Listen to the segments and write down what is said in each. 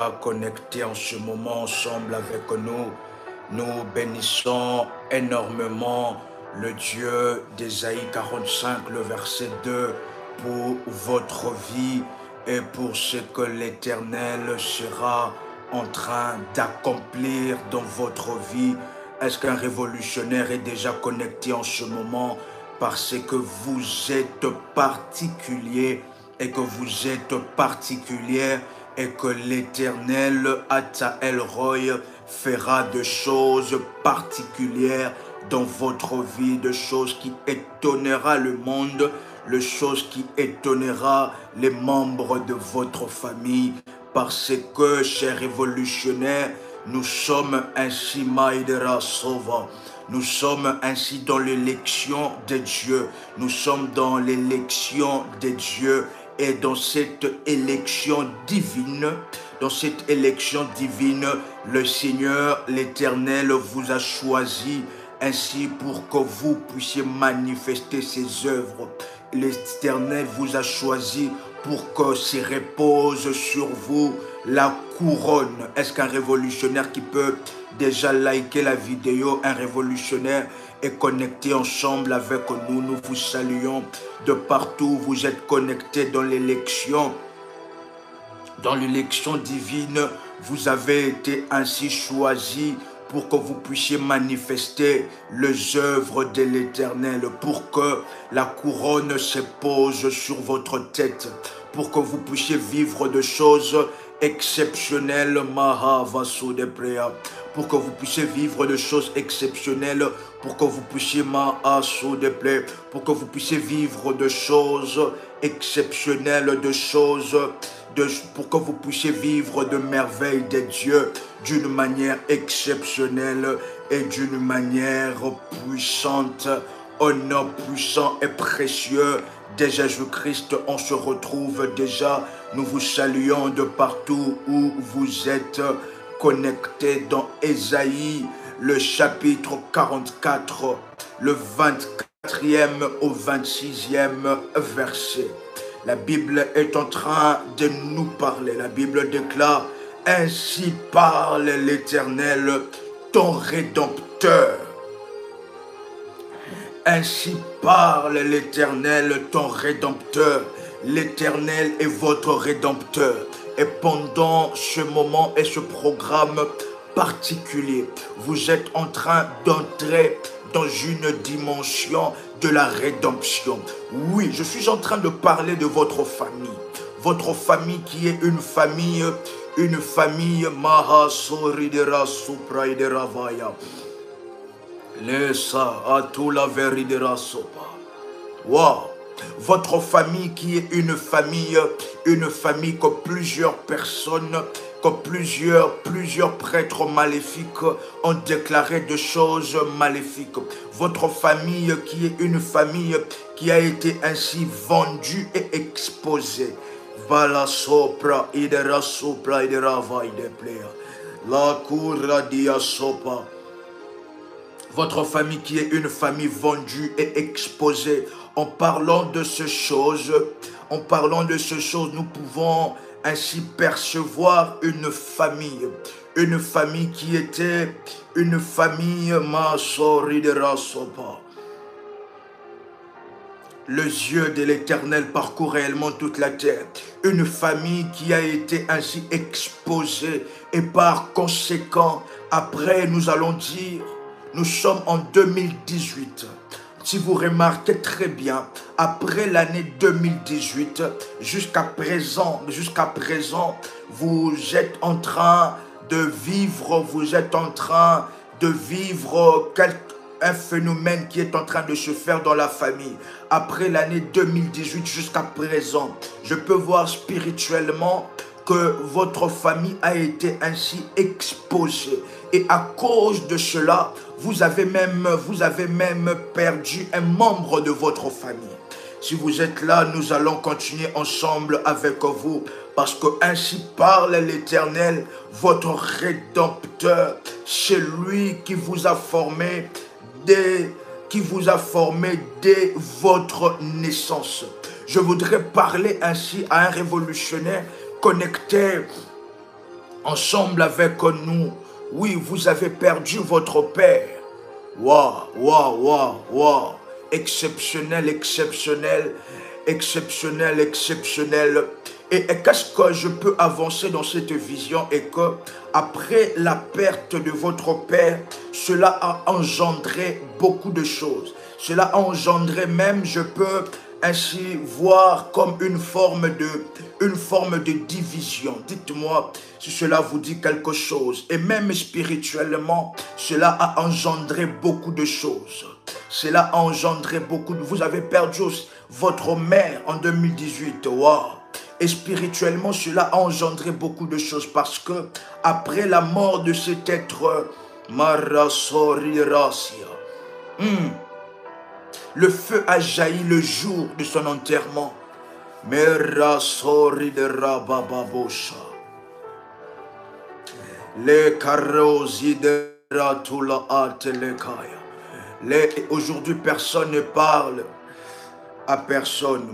connectés en ce moment ensemble avec nous. Nous bénissons énormément le Dieu d'Ésaïe 45, le verset 2, pour votre vie et pour ce que l'Éternel sera en train d'accomplir dans votre vie. Est-ce qu'un révolutionnaire est déjà connecté en ce moment parce que vous êtes particulier et que vous êtes particulière et que l'Éternel, Ata El Roy, fera de choses particulières dans votre vie, de choses qui étonnera le monde, de choses qui étonnera les membres de votre famille, parce que, chers révolutionnaires, nous sommes ainsi Maïdera Sova. Nous sommes ainsi dans l'élection de Dieu. Nous sommes dans l'élection de Dieu. Et dans cette élection divine, le Seigneur, l'Éternel, vous a choisi ainsi pour que vous puissiez manifester ses œuvres. L'Éternel vous a choisi pour que se repose sur vous la couronne. Est-ce qu'un révolutionnaire qui peut déjà liker la vidéo, un révolutionnaire est connecté ensemble avec nous? Nous vous saluons de partout. Vous êtes connectés dans l'élection. Dans l'élection divine, vous avez été ainsi choisis pour que vous puissiez manifester les œuvres de l'Éternel, pour que la couronne se pose sur votre tête, pour que vous puissiez vivre de choses exceptionnelles, pour que vous puissiez vivre de choses exceptionnelles, pour que vous puissiez pour que vous puissiez vivre de choses exceptionnelles, pour que vous puissiez vivre de merveilles de Dieu d'une manière exceptionnelle et d'une manière puissante. Au nom puissant et précieux de Jésus-Christ, on se retrouve déjà. Nous vous saluons de partout où vous êtes connectés dans Ésaïe, le chapitre 44, le 24e au 26e verset. La Bible est en train de nous parler. La Bible déclare: ainsi parle l'Éternel, ton Rédempteur. Ainsi parle l'Éternel, ton Rédempteur. L'Éternel est votre Rédempteur. Et pendant ce moment et ce programme particulier, vous êtes en train d'entrer dans une dimension de la rédemption. Oui, je suis en train de parler de votre famille. Votre famille qui est une famille Mahasoridera Supraidera Vaya. Lesa Atula Veridera Sopa. Wow! Votre famille qui est une famille que plusieurs personnes, que plusieurs prêtres maléfiques ont déclaré de choses maléfiques. Votre famille qui est une famille qui a été ainsi vendue et exposée. Vala sopra idera sopra idera vaide plea. La cura dia sopa. Votre famille qui est une famille vendue et exposée. En parlant de ces choses, nous pouvons ainsi percevoir une famille qui était une famille Masoridera Sopa. Les yeux de l'Éternel parcourent réellement toute la terre. Une famille qui a été ainsi exposée et par conséquent, après nous allons dire, nous sommes en 2018. Si vous remarquez très bien, après l'année 2018, jusqu'à présent, vous êtes en train de vivre, un phénomène qui est en train de se faire dans la famille. Après l'année 2018 jusqu'à présent, je peux voir spirituellement que votre famille a été ainsi exposée. Et à cause de cela, vous avez même perdu un membre de votre famille. Si vous êtes là, nous allons continuer ensemble avec vous. Parce que ainsi parle l'Éternel, votre Rédempteur. C'est lui qui vous a formé dès votre naissance. Je voudrais parler ainsi à un révolutionnaire connecté ensemble avec nous. Oui, vous avez perdu votre père. Waouh, waouh, waouh, waouh. Exceptionnel, exceptionnel, exceptionnel, exceptionnel. Et qu'est-ce que je peux avancer dans cette vision et que après la perte de votre père, cela a engendré beaucoup de choses. Cela a engendré même, je peux ainsi voir comme une forme de division. Dites-moi si cela vous dit quelque chose. Et même spirituellement, cela a engendré beaucoup de choses. Cela a engendré beaucoup de... Vous avez perdu votre mère en 2018. Waouh! Et spirituellement, cela a engendré beaucoup de choses parce que après la mort de cet être, le feu a jailli le jour de son enterrement. Aujourd'hui, personne ne parle à personne.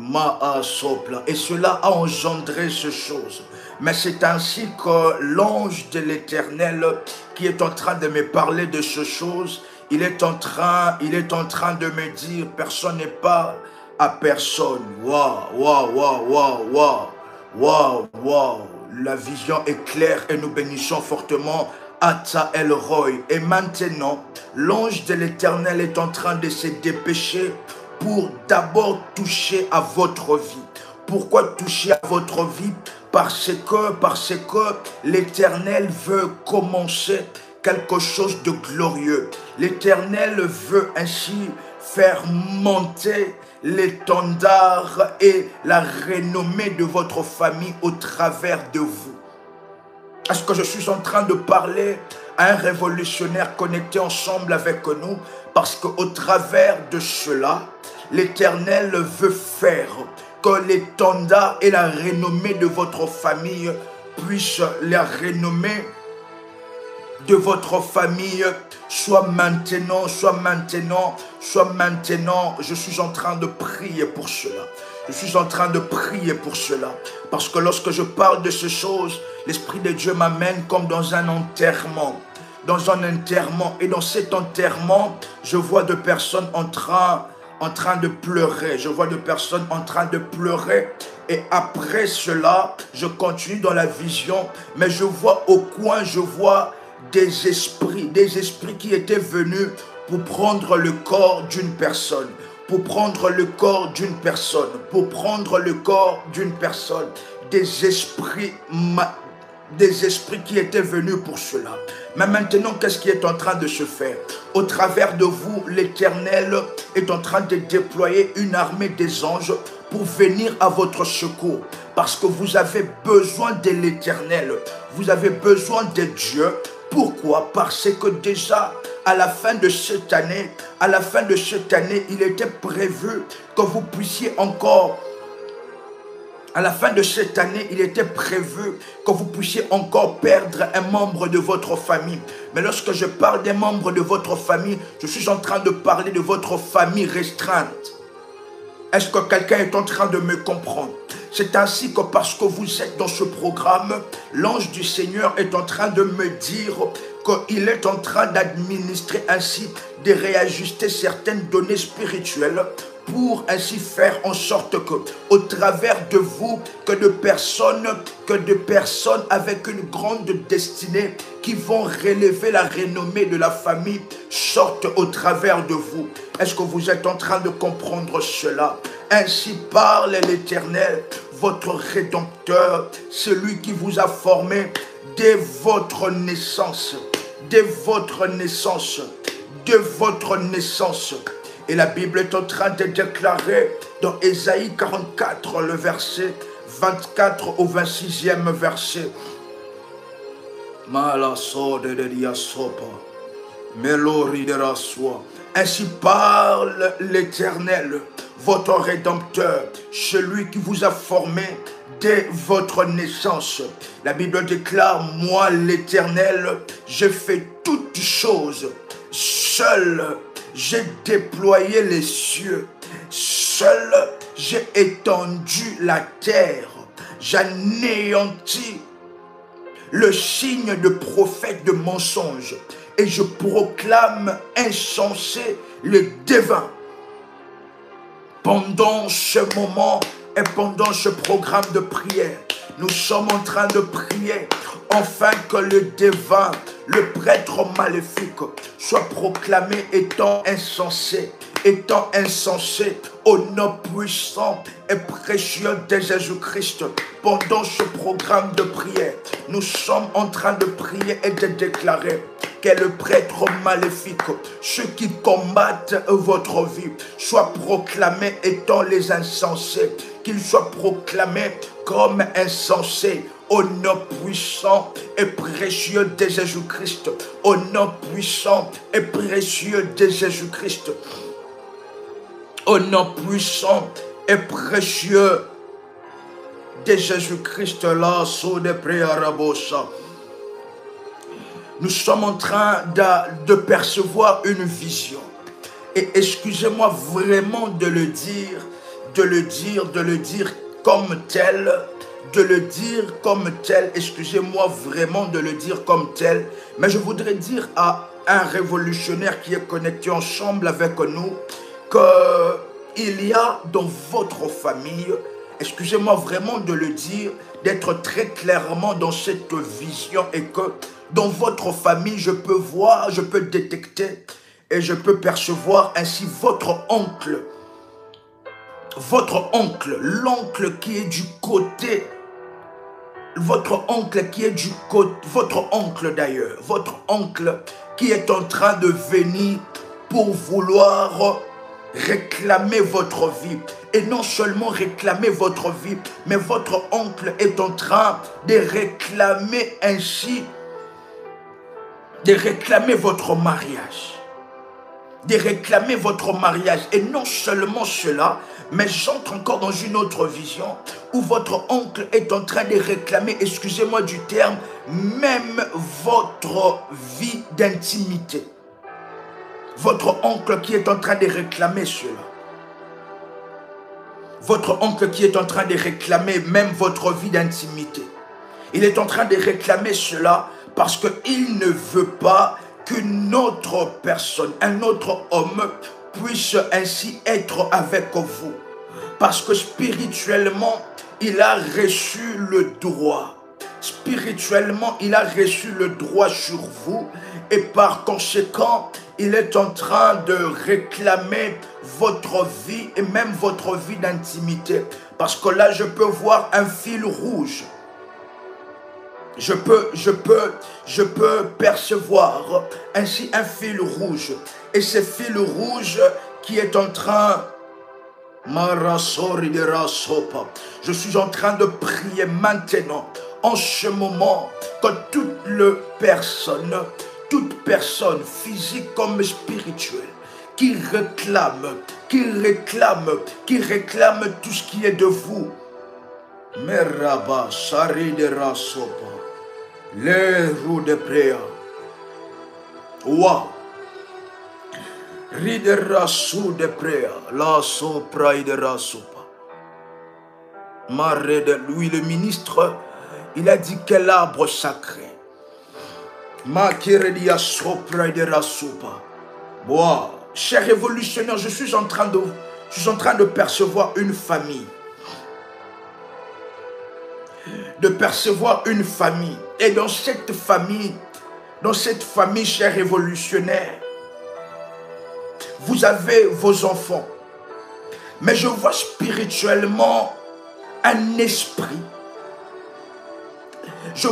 Et cela a engendré ces choses. Mais c'est ainsi que l'ange de l'Éternel qui est en train de me parler de ces choses, il est en train de me dire, personne ne parle à personne. Waouh, waouh, waouh, waouh, waouh, waouh, waouh. La vision est claire et nous bénissons fortement Ata El Roy. Et maintenant, l'ange de l'Éternel est en train de se dépêcher pour d'abord toucher à votre vie. Pourquoi toucher à votre vie? Parce que l'Éternel veut commencer quelque chose de glorieux. L'Éternel veut ainsi faire monter l'étendard et la renommée de votre famille au travers de vous. Est-ce que je suis en train de parler à un révolutionnaire connecté ensemble avec nous? Parce qu'au travers de cela, l'Éternel veut faire que l'étendard et la renommée de votre famille puissent, la renommée de votre famille soit maintenant. Je suis en train de prier pour cela. Je suis en train de prier pour cela. Parce que lorsque je parle de ces choses, l'Esprit de Dieu m'amène comme dans un enterrement. Dans un enterrement. Et dans cet enterrement, je vois des personnes en train de pleurer. Je vois des personnes en train de pleurer. Et après cela, je continue dans la vision. Mais je vois au coin, je vois des esprits qui étaient venus pour prendre le corps d'une personne. Pour prendre le corps d'une personne. Pour prendre le corps d'une personne. Des esprits qui étaient venus pour cela. Mais maintenant, qu'est-ce qui est en train de se faire? Au travers de vous, l'Éternel est en train de déployer une armée des anges pour venir à votre secours. Parce que vous avez besoin de l'Éternel. Vous avez besoin de Dieu. Pourquoi? Parce que déjà, à la fin de cette année, il était prévu que vous puissiez encore... À la fin de cette année, il était prévu que vous puissiez encore perdre un membre de votre famille. Mais lorsque je parle des membres de votre famille, je suis en train de parler de votre famille restreinte. Est-ce que quelqu'un est en train de me comprendre? C'est ainsi que parce que vous êtes dans ce programme, l'ange du Seigneur est en train de me dire qu'il est en train d'administrer ainsi, de réajuster certaines données spirituelles pour ainsi faire en sorte que, au travers de vous, que de personnes avec une grande destinée qui vont relever la renommée de la famille sortent au travers de vous. Est-ce que vous êtes en train de comprendre cela? Ainsi parle l'Éternel, votre Rédempteur, celui qui vous a formé dès votre naissance. Dès votre naissance. De votre naissance. Et la Bible est en train de déclarer dans Ésaïe 44, le verset 24 au 26e verset. Ainsi parle l'Éternel, votre Rédempteur, celui qui vous a formé dès votre naissance. La Bible déclare, moi l'Éternel, je fais toutes choses. Seul, j'ai déployé les cieux. Seul, j'ai étendu la terre. J'anéantis le signe de prophète de mensonge. Et je proclame insensé le devin. Pendant ce moment et pendant ce programme de prière, nous sommes en train de prier afin que le devin, le prêtre maléfique, soit proclamé étant insensé au nom puissant et précieux de Jésus-Christ. Pendant ce programme de prière, nous sommes en train de prier et de déclarer que le prêtre maléfique, ceux qui combattent votre vie, soient proclamés étant les insensés, qu'ils soient proclamés comme insensés au nom puissant et précieux de Jésus-Christ. Au nom puissant et précieux de Jésus-Christ. Au nom puissant et précieux de Jésus-Christ, là, sous des prières. Nous sommes en train de percevoir une vision. Et excusez-moi vraiment de le dire comme tel, excusez-moi vraiment de le dire comme tel, mais je voudrais dire à un révolutionnaire qui est connecté ensemble avec nous, qu'il y a dans votre famille, excusez-moi vraiment de le dire, d'être très clairement dans cette vision, et que dans votre famille, je peux voir, je peux détecter et je peux percevoir ainsi votre oncle, l'oncle qui est du côté, votre oncle d'ailleurs, votre oncle qui est en train de venir pour vouloir réclamer votre vie. Et non seulement réclamer votre vie, mais votre oncle est en train de réclamer ainsi, de réclamer votre mariage. Et non seulement cela, mais j'entre encore dans une autre vision où votre oncle est en train de réclamer, excusez-moi du terme, même votre vie d'intimité. Votre oncle qui est en train de réclamer cela. Votre oncle qui est en train de réclamer même votre vie d'intimité. Il est en train de réclamer cela parce qu'il ne veut pas qu'une autre personne, un autre homme puisse ainsi être avec vous. Parce que spirituellement, il a reçu le droit. Spirituellement, il a reçu le droit sur vous. Et par conséquent, il est en train de réclamer votre vie et même votre vie d'intimité. Parce que là, je peux voir un fil rouge. Je peux percevoir ainsi un fil rouge. Et ce fil rouge qui est en train... Je suis en train de prier maintenant, en ce moment, que toute personne physique comme spirituelle, qui réclame tout ce qui est de vous. Meraba, Sari de Rasopa, les roues de prière. Wow. Riderasu de prière, la sopra de rasopa. Marre de lui, le ministre, il a dit quel arbre sacré. Ma kiredia sopra de rasopa. Wow, cher révolutionnaire, je suis en train de percevoir une famille. Et dans cette famille, cher révolutionnaire, vous avez vos enfants. Mais je vois spirituellement un esprit. Je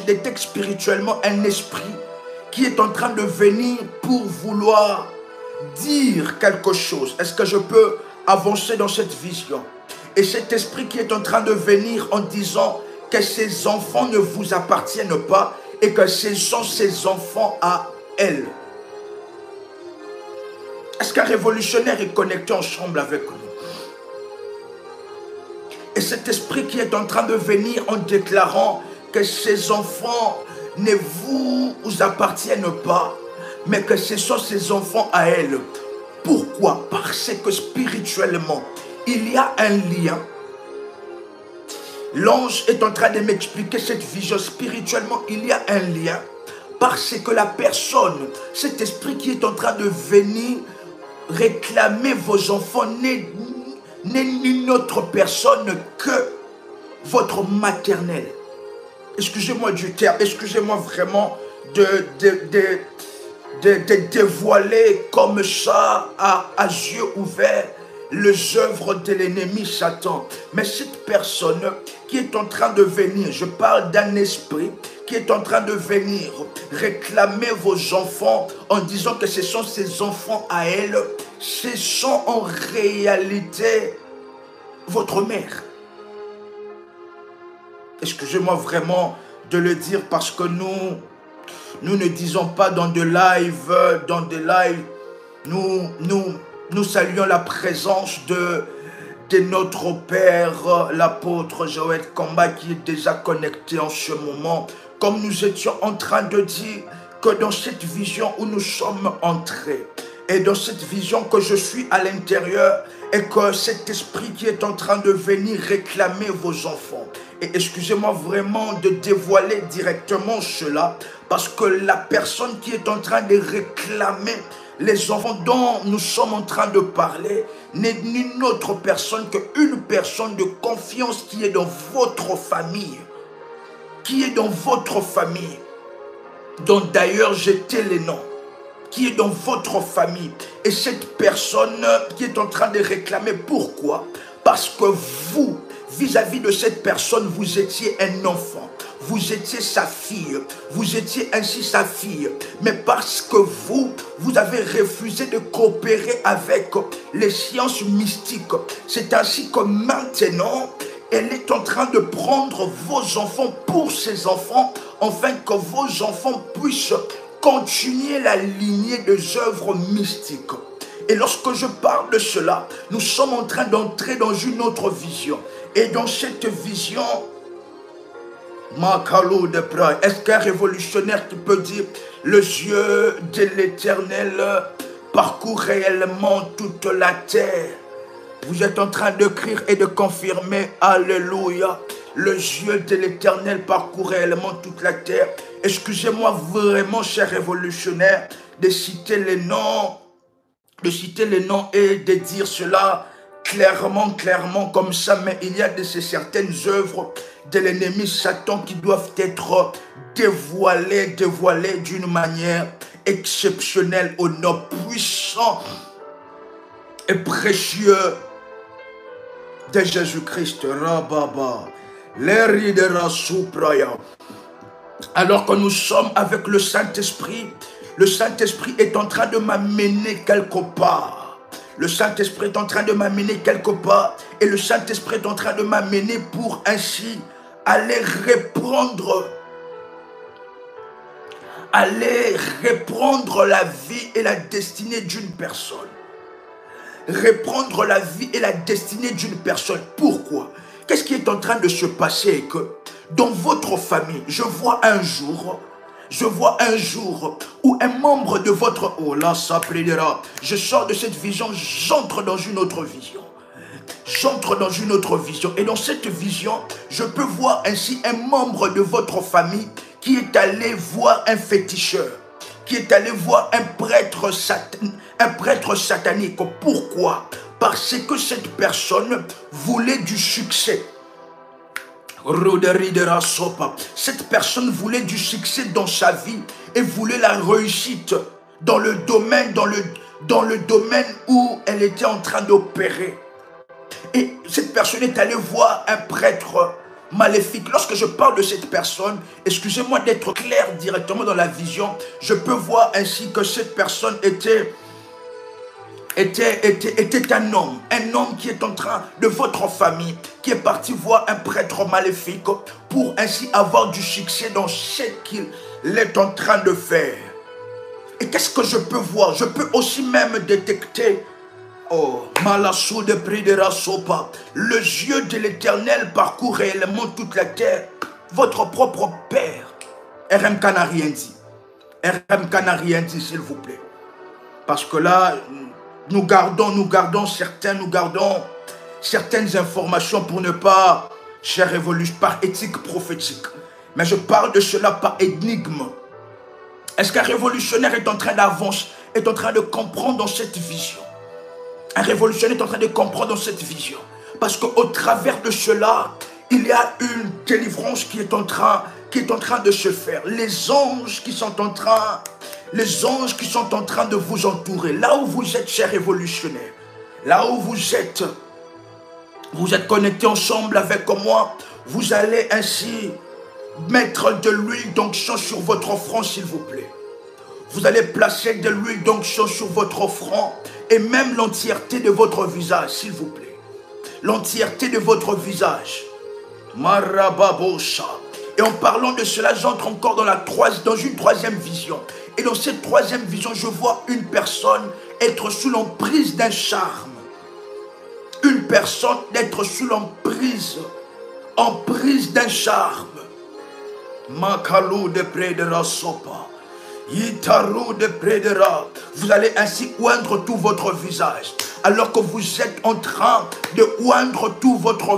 détecte spirituellement un esprit qui est en train de venir pour vouloir dire quelque chose. Est-ce que je peux avancer dans cette vision? Et cet esprit qui est en train de venir en disant que ces enfants ne vous appartiennent pas et que ce sont ses enfants à elle. Est-ce qu'un révolutionnaire est connecté ensemble avec nous? Et cet esprit qui est en train de venir en déclarant que ces enfants ne vous appartiennent pas, mais que ce sont ses enfants à elle. Pourquoi? Parce que spirituellement, il y a un lien. L'ange est en train de m'expliquer cette vision. Spirituellement, il y a un lien. Parce que la personne, cet esprit qui est en train de venir réclamer vos enfants n'est ni autre personne que votre maternelle. Excusez-moi du terme, excusez-moi vraiment de dévoiler comme ça à yeux ouverts les œuvres de l'ennemi Satan. Mais cette personne qui est en train de venir, je parle d'un esprit qui est en train de venir réclamer vos enfants en disant que ce sont ses enfants à elle, ce sont en réalité votre mère. Excusez-moi vraiment de le dire parce que nous ne disons pas dans des lives, nous saluons la présence de notre Père, l'apôtre Joël Kamba qui est déjà connecté en ce moment. Comme nous étions en train de dire que dans cette vision où nous sommes entrés, et dans cette vision que je suis à l'intérieur, et que cet esprit qui est en train de venir réclamer vos enfants. Et excusez-moi vraiment de dévoiler directement cela, parce que la personne qui est en train de réclamer les enfants dont nous sommes en train de parler n'est une autre personne qu'une personne de confiance qui est dans votre famille. Qui est dans votre famille, dont d'ailleurs j'étais les noms, qui est dans votre famille. Et cette personne qui est en train de réclamer, pourquoi? Parce que vous, vis-à-vis de cette personne, vous étiez un enfant. Vous étiez sa fille, vous étiez ainsi sa fille. Mais parce que vous avez refusé de coopérer avec les sciences mystiques. C'est ainsi que maintenant, elle est en train de prendre vos enfants pour ses enfants, afin que vos enfants puissent continuer la lignée des œuvres mystiques. Et lorsque je parle de cela, nous sommes en train d'entrer dans une autre vision. Et dans cette vision, est-ce qu'un révolutionnaire qui peut dire les yeux de l'Éternel parcourent réellement toute la terre? Vous êtes en train de crier et de confirmer, alléluia, les yeux de l'Éternel parcourent réellement toute la terre. Excusez-moi vraiment, chers révolutionnaires, de citer les noms et de dire cela clairement comme ça, mais il y a de ces certaines œuvres de l'ennemi Satan qui doivent être dévoilées d'une manière exceptionnelle au nom puissant et précieux de Jésus-Christ. Rababa, l'Eridera Supraya. Alors que nous sommes avec le Saint-Esprit est en train de m'amener quelque part. Le Saint-Esprit est en train de m'amener quelque part. Et le Saint-Esprit est en train de m'amener pour ainsi aller reprendre la vie et la destinée d'une personne. Reprendre la vie et la destinée d'une personne. Pourquoi? Qu'est-ce qui est en train de se passer? Que dans votre famille, je vois un jour où un membre de votre... Oh là, ça plaidera. Je sors de cette vision, j'entre dans une autre vision. J'entre dans une autre vision. Et dans cette vision, je peux voir ainsi un membre de votre famille qui est allé voir un féticheur, qui est allé voir un prêtre satanique. Pourquoi? Parce que cette personne voulait du succès. Cette personne voulait du succès dans sa vie et voulait la réussite dans le domaine où elle était en train d'opérer. Et cette personne est allée voir un prêtre maléfique. Lorsque je parle de cette personne, excusez-moi d'être clair directement dans la vision, je peux voir ainsi que cette personne était un homme qui est en train de votre famille, qui est parti voir un prêtre maléfique pour ainsi avoir du succès dans ce qu'il est en train de faire. Et qu'est-ce que je peux voir? Je peux aussi même détecter, oh, Malassou de Pridera Sopa, le yeux de l'Éternel parcourt réellement toute la terre. Votre propre père, RMK n'a rien dit. RMK n'a rien dit, s'il vous plaît. Parce que là, nous gardons certaines informations pour ne pas cher révolution, par éthique prophétique. Mais je parle de cela par énigme. Est-ce qu'un révolutionnaire est en train d'avancer, est en train de comprendre dans cette vision? Un révolutionnaire est en train de comprendre dans cette vision. Parce qu'au travers de cela, il y a une délivrance qui est en train de se faire. Les anges qui sont en train de vous entourer. Là où vous êtes, chers révolutionnaires, là où vous êtes connectés ensemble avec moi, vous allez ainsi mettre de l'huile d'onction sur votre front, s'il vous plaît. Vous allez placer de l'huile d'onction sur votre front et même l'entièreté de votre visage, s'il vous plaît. L'entièreté de votre visage. Marababosha. Et en parlant de cela, j'entre encore dans une troisième vision. Et dans cette troisième vision, je vois une personne être sous l'emprise d'un charme. Une personne être sous l'emprise d'un charme. Makalou de Prédera Sopa. Yitaru de Prédera. Vous allez ainsi oindre tout votre visage. Alors que vous êtes en train de oindre tout votre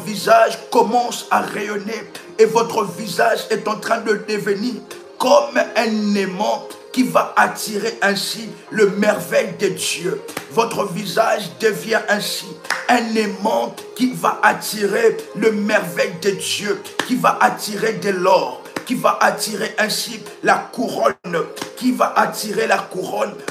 visage commence à rayonner et votre visage est en train de devenir comme un aimant qui va attirer ainsi le merveille de Dieu. Votre visage devient ainsi un aimant qui va attirer le merveille de Dieu, qui va attirer de l'or, qui va attirer ainsi la couronne,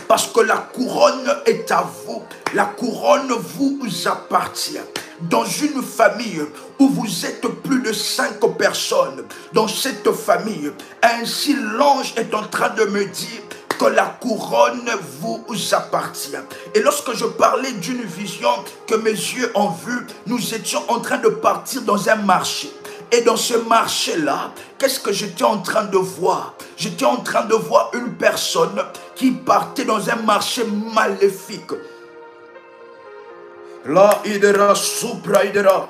parce que la couronne est à vous, la couronne vous appartient. Dans une famille où vous êtes plus de 5 personnes, dans cette famille, ainsi l'ange est en train de me dire que la couronne vous appartient. Et lorsque je parlais d'une vision que mes yeux ont vue, nous étions en train de partir dans un marché. Et dans ce marché-là, qu'est-ce que j'étais en train de voir? J'étais en train de voir une personne qui partait dans un marché maléfique. La idera supra idera,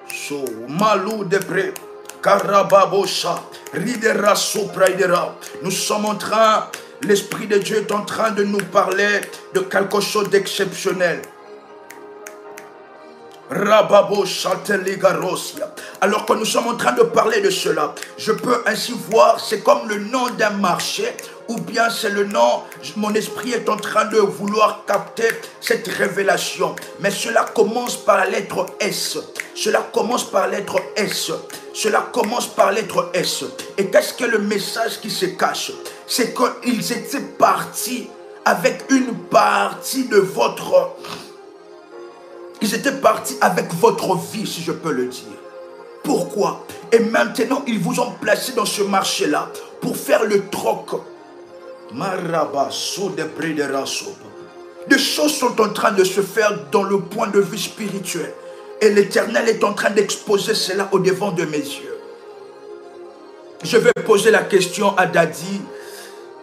so malou de près, karababosha, ridera supra idera. Nous sommes en train, l'Esprit de Dieu est en train de nous parler de quelque chose d'exceptionnel. Rababo Chanteligarosia. Alors que nous sommes en train de parler de cela, je peux ainsi voir, c'est comme le nom d'un marché, ou bien c'est le nom, mon esprit est en train de vouloir capter cette révélation. Mais cela commence par la lettre S. Cela commence par la lettre S. Cela commence par la lettre S. Et qu'est-ce que le message qui se cache? C'est qu'ils étaient partis avec une partie de votre... Ils étaient partis avec votre vie, si je peux le dire. Pourquoi? Et maintenant, ils vous ont placé dans ce marché-là pour faire le troc. Des choses sont en train de se faire dans le point de vue spirituel. Et l'Éternel est en train d'exposer cela au devant de mes yeux. Je vais poser la question à Dadi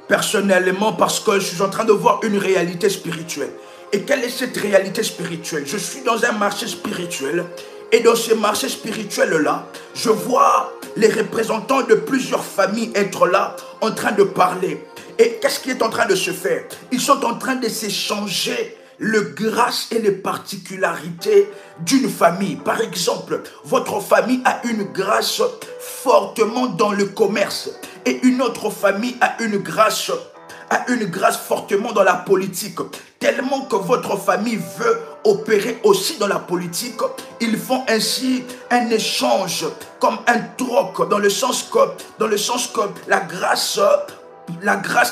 personnellement parce que je suis en train de voir une réalité spirituelle. Et quelle est cette réalité spirituelle? Je suis dans un marché spirituel et dans ce marché spirituel-là, je vois les représentants de plusieurs familles être là en train de parler. Et qu'est-ce qui est en train de se faire? Ils sont en train de s'échanger le grâce et les particularités d'une famille. Par exemple, votre famille a une grâce fortement dans le commerce et une autre famille a une grâce fortement dans la politique. Tellement que votre famille veut opérer aussi dans la politique, ils font ainsi un échange comme un troc dans le sens que la grâce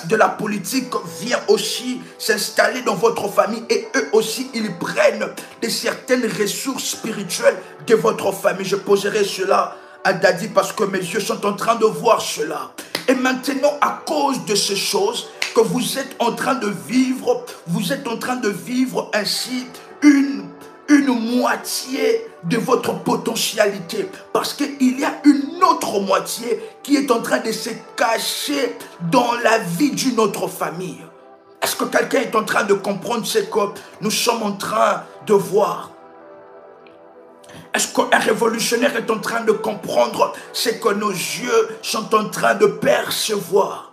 de la politique vient aussi s'installer dans votre famille et eux aussi ils prennent de certaines ressources spirituelles de votre famille. Je poserai cela à Dadi parce que mes yeux sont en train de voir cela. Et maintenant, à cause de ces choses que vous êtes en train de vivre, ainsi une moitié de votre potentialité. Parce qu'il y a une autre moitié qui est en train de se cacher dans la vie d'une autre famille. Est-ce que quelqu'un est en train de comprendre ce que nous sommes en train de voir? Est-ce qu'un révolutionnaire est en train de comprendre ce que nos yeux sont en train de percevoir?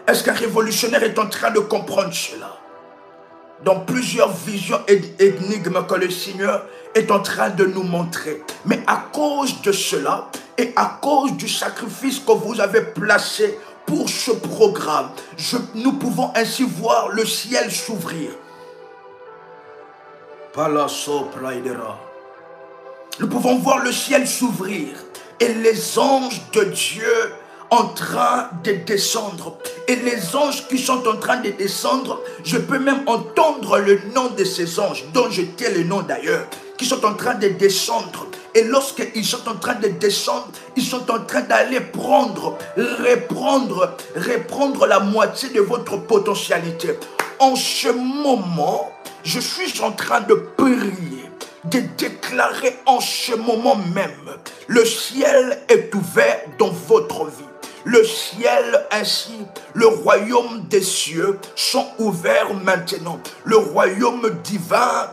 Est-ce qu'un révolutionnaire est en train de comprendre cela? Dans plusieurs visions et énigmes que le Seigneur est en train de nous montrer. Mais à cause de cela et à cause du sacrifice que vous avez placé pour ce programme, nous pouvons ainsi voir le ciel s'ouvrir. Nous pouvons voir le ciel s'ouvrir et les anges de Dieu en train de descendre. Et les anges qui sont en train de descendre, je peux même entendre le nom de ces anges, dont je tais le nom d'ailleurs, qui sont en train de descendre. Et lorsqu'ils sont en train de descendre, ils sont en train d'aller reprendre la moitié de votre potentialité. En ce moment, je suis en train de prier, de déclarer en ce moment même, le ciel est ouvert dans votre vie. Le ciel ainsi, le royaume des cieux sont ouverts maintenant. Le royaume divin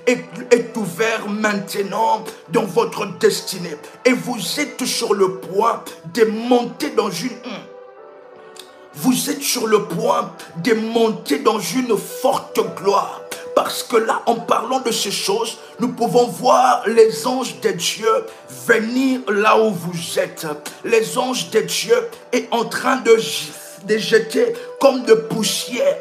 est ouvert maintenant dans votre destinée. Et vous êtes sur le point de monter dans une forte gloire. Parce que là, en parlant de ces choses, nous pouvons voir les anges de Dieu venir là où vous êtes. Les anges de Dieu est en train de jeter comme de poussière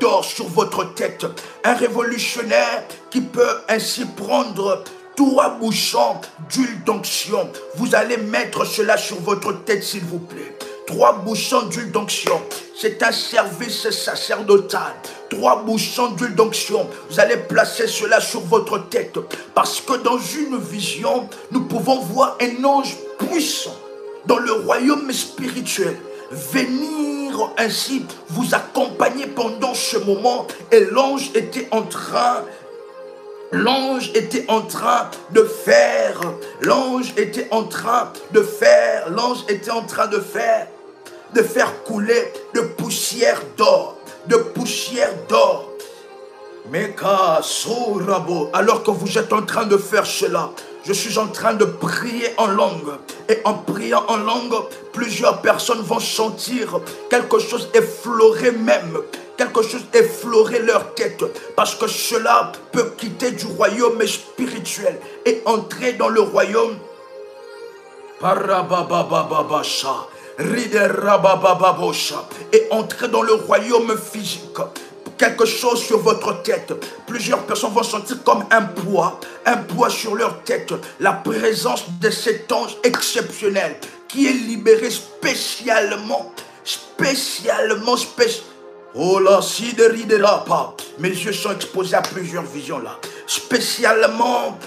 d'or sur votre tête. Un révolutionnaire qui peut ainsi prendre 3 bouchons d'huile d'onction. Vous allez mettre cela sur votre tête, s'il vous plaît. 3 bouchons d'huile d'onction. C'est un service sacerdotal. 3 bouchons d'huile d'onction. Vous allez placer cela sur votre tête. Parce que dans une vision, nous pouvons voir un ange puissant dans le royaume spirituel venir ainsi vous accompagner pendant ce moment. Et l'ange était en train de faire couler de poussière d'or. Meka Sorabo, alors que vous êtes en train de faire cela, je suis en train de prier en langue. Et en priant en langue, plusieurs personnes vont sentir quelque chose effleurer leur tête. Parce que cela peut quitter du royaume spirituel et entrer dans le royaume. Parababababasha, Riderababababosha, et entrer dans le royaume physique. Quelque chose sur votre tête. Plusieurs personnes vont sentir comme un poids sur leur tête. La présence de cet ange exceptionnel qui est libéré spécialement. Oh là, si de ridera pas. Mes yeux sont exposés à plusieurs visions là. Spécialement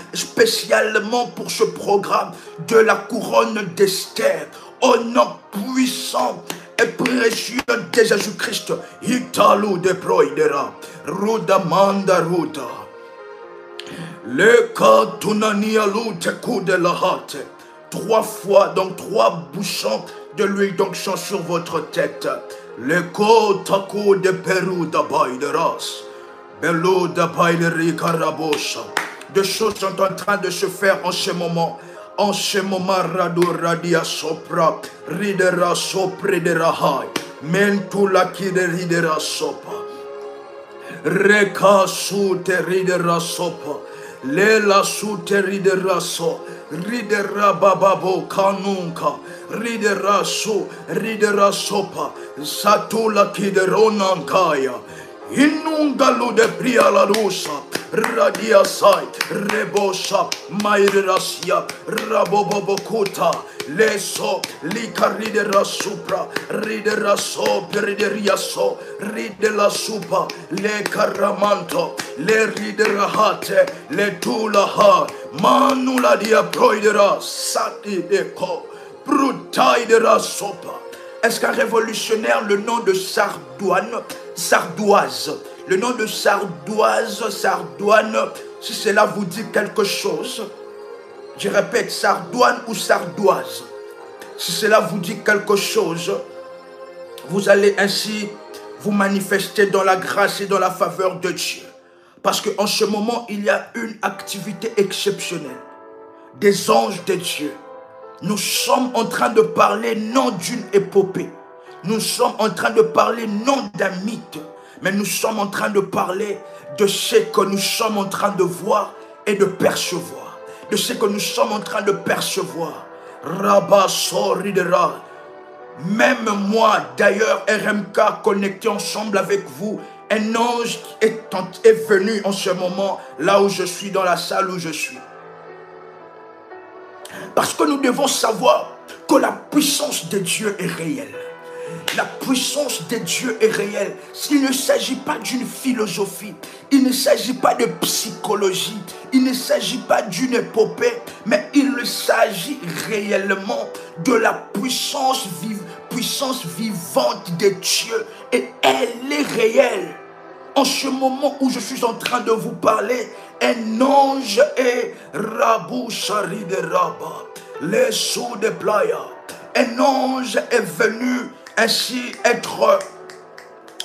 pour ce programme de la couronne d'Esther. Au nom puissant et précieux de Jésus-Christ. Italu de Proidera. Ruda manda ruda. Le katunania lute coup de la hâte. 3 fois, donc 3 bouchons de l'huile d'onction sur votre tête. Le kotaku de Pérou d'Abaideras. Bello d'Abaideri Karabosha. Des choses sont en train de se faire en ce moment. En ce moment, Rado Radia Sopra, Ridera Sopre de Rahai, Mentula qui de Ridera Sopa, Reka Sute Ridera Sopa, Lela Sute Ridera So, Ridera Bababo Kanunka, Ridera So, Ridera Sopa, Satula qui de Ronankaya. Inungalo de pria la rusa, radia sai, rebosha, mairasia, rabobobokuta, leso, licaridera supra, ridera so, perideria so, ridela supa, le caramanto, le ridera hate, le tulaha, manula dia proidera, sati deco, brutaidera sopa. Est-ce qu'un révolutionnaire, le nom de Sardoise, le nom de Sardoine, si cela vous dit quelque chose, je répète, Sardoine ou Sardoise, si cela vous dit quelque chose, vous allez ainsi vous manifester dans la grâce et dans la faveur de Dieu. Parce qu'en ce moment, il y a une activité exceptionnelle des anges de Dieu. Nous sommes en train de parler non d'une épopée. Nous sommes en train de parler non d'un mythe, mais nous sommes en train de parler de ce que nous sommes en train de voir et de percevoir. De ce que nous sommes en train de percevoir. Rabba Soridera. Même moi, d'ailleurs, RMK, connecté ensemble avec vous, un ange est venu en ce moment, là où je suis, dans la salle où je suis. Parce que nous devons savoir que la puissance de Dieu est réelle. La puissance de Dieu est réelle. Il ne s'agit pas d'une philosophie, il ne s'agit pas de psychologie, il ne s'agit pas d'une épopée, mais il s'agit réellement de la puissance vivante de Dieu. Et elle est réelle. En ce moment où je suis en train de vous parler, un ange est Rabou Shari de Rabba, les sous de Playa. Un ange est venu ainsi être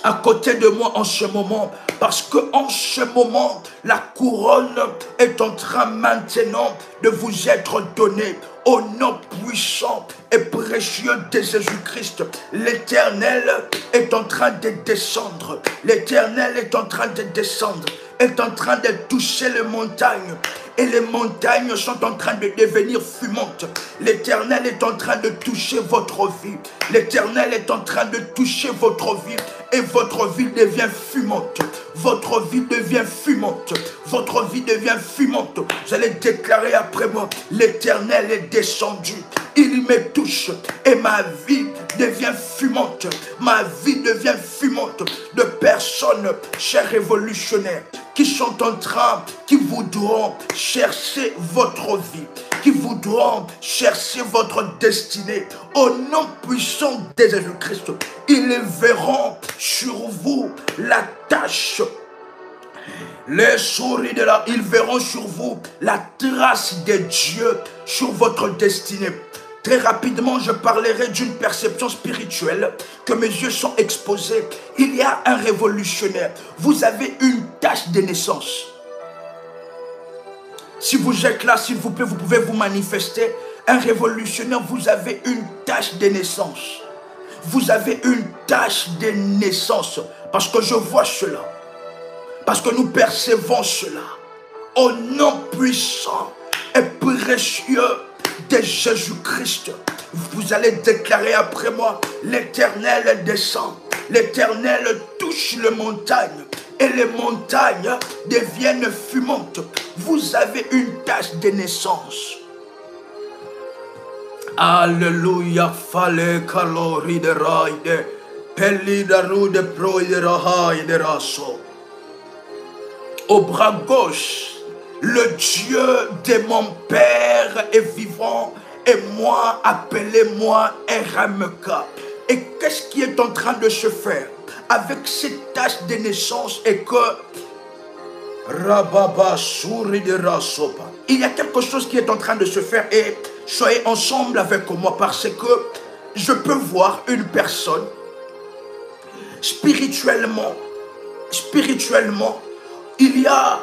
à côté de moi en ce moment, parce que en ce moment, la couronne est en train maintenant de vous être donnée au nom puissant et précieux de Jésus-Christ. L'Éternel est en train de descendre. L'Éternel est en train de descendre, est en train de toucher les montagnes. Et les montagnes sont en train de devenir fumantes. L'Éternel est en train de toucher votre vie. L'Éternel est en train de toucher votre vie. Et votre vie devient fumante. Votre vie devient fumante. Votre vie devient fumante. Vous allez déclarer après moi, l'Éternel est descendu. Il me touche. Et ma vie devient fumante. Ma vie devient fumante de personnes, chers révolutionnaires, qui sont en train, qui voudront chercher votre vie, qui voudront chercher votre destinée. Au nom puissant de Jésus-Christ, ils verront sur vous la tâche. Les souris de là, ils verront sur vous la trace de Dieu sur votre destinée. Très rapidement, je parlerai d'une perception spirituelle que mes yeux sont exposés. Il y a un révolutionnaire. Vous avez une tâche de naissance. Si vous êtes là, s'il vous plaît, vous pouvez vous manifester. Un révolutionnaire, vous avez une tâche de naissance. Vous avez une tâche de naissance. Parce que je vois cela. Parce que nous percevons cela. Au nom puissant et précieux de Jésus-Christ, vous allez déclarer après moi, l'Éternel descend, l'Éternel touche les montagnes et les montagnes deviennent fumantes. Vous avez une tâche de naissance. Alléluia, fallait calori de raide, pelli da rude proi de rahai de raso. Au bras gauche, le Dieu de mon Père est vivant et moi, appelez-moi RMK. Et qu'est-ce qui est en train de se faire avec cette tâche de naissance et que Rababa Souri de Rasopa. Il y a quelque chose qui est en train de se faire et soyez ensemble avec moi parce que je peux voir une personne spirituellement, il y a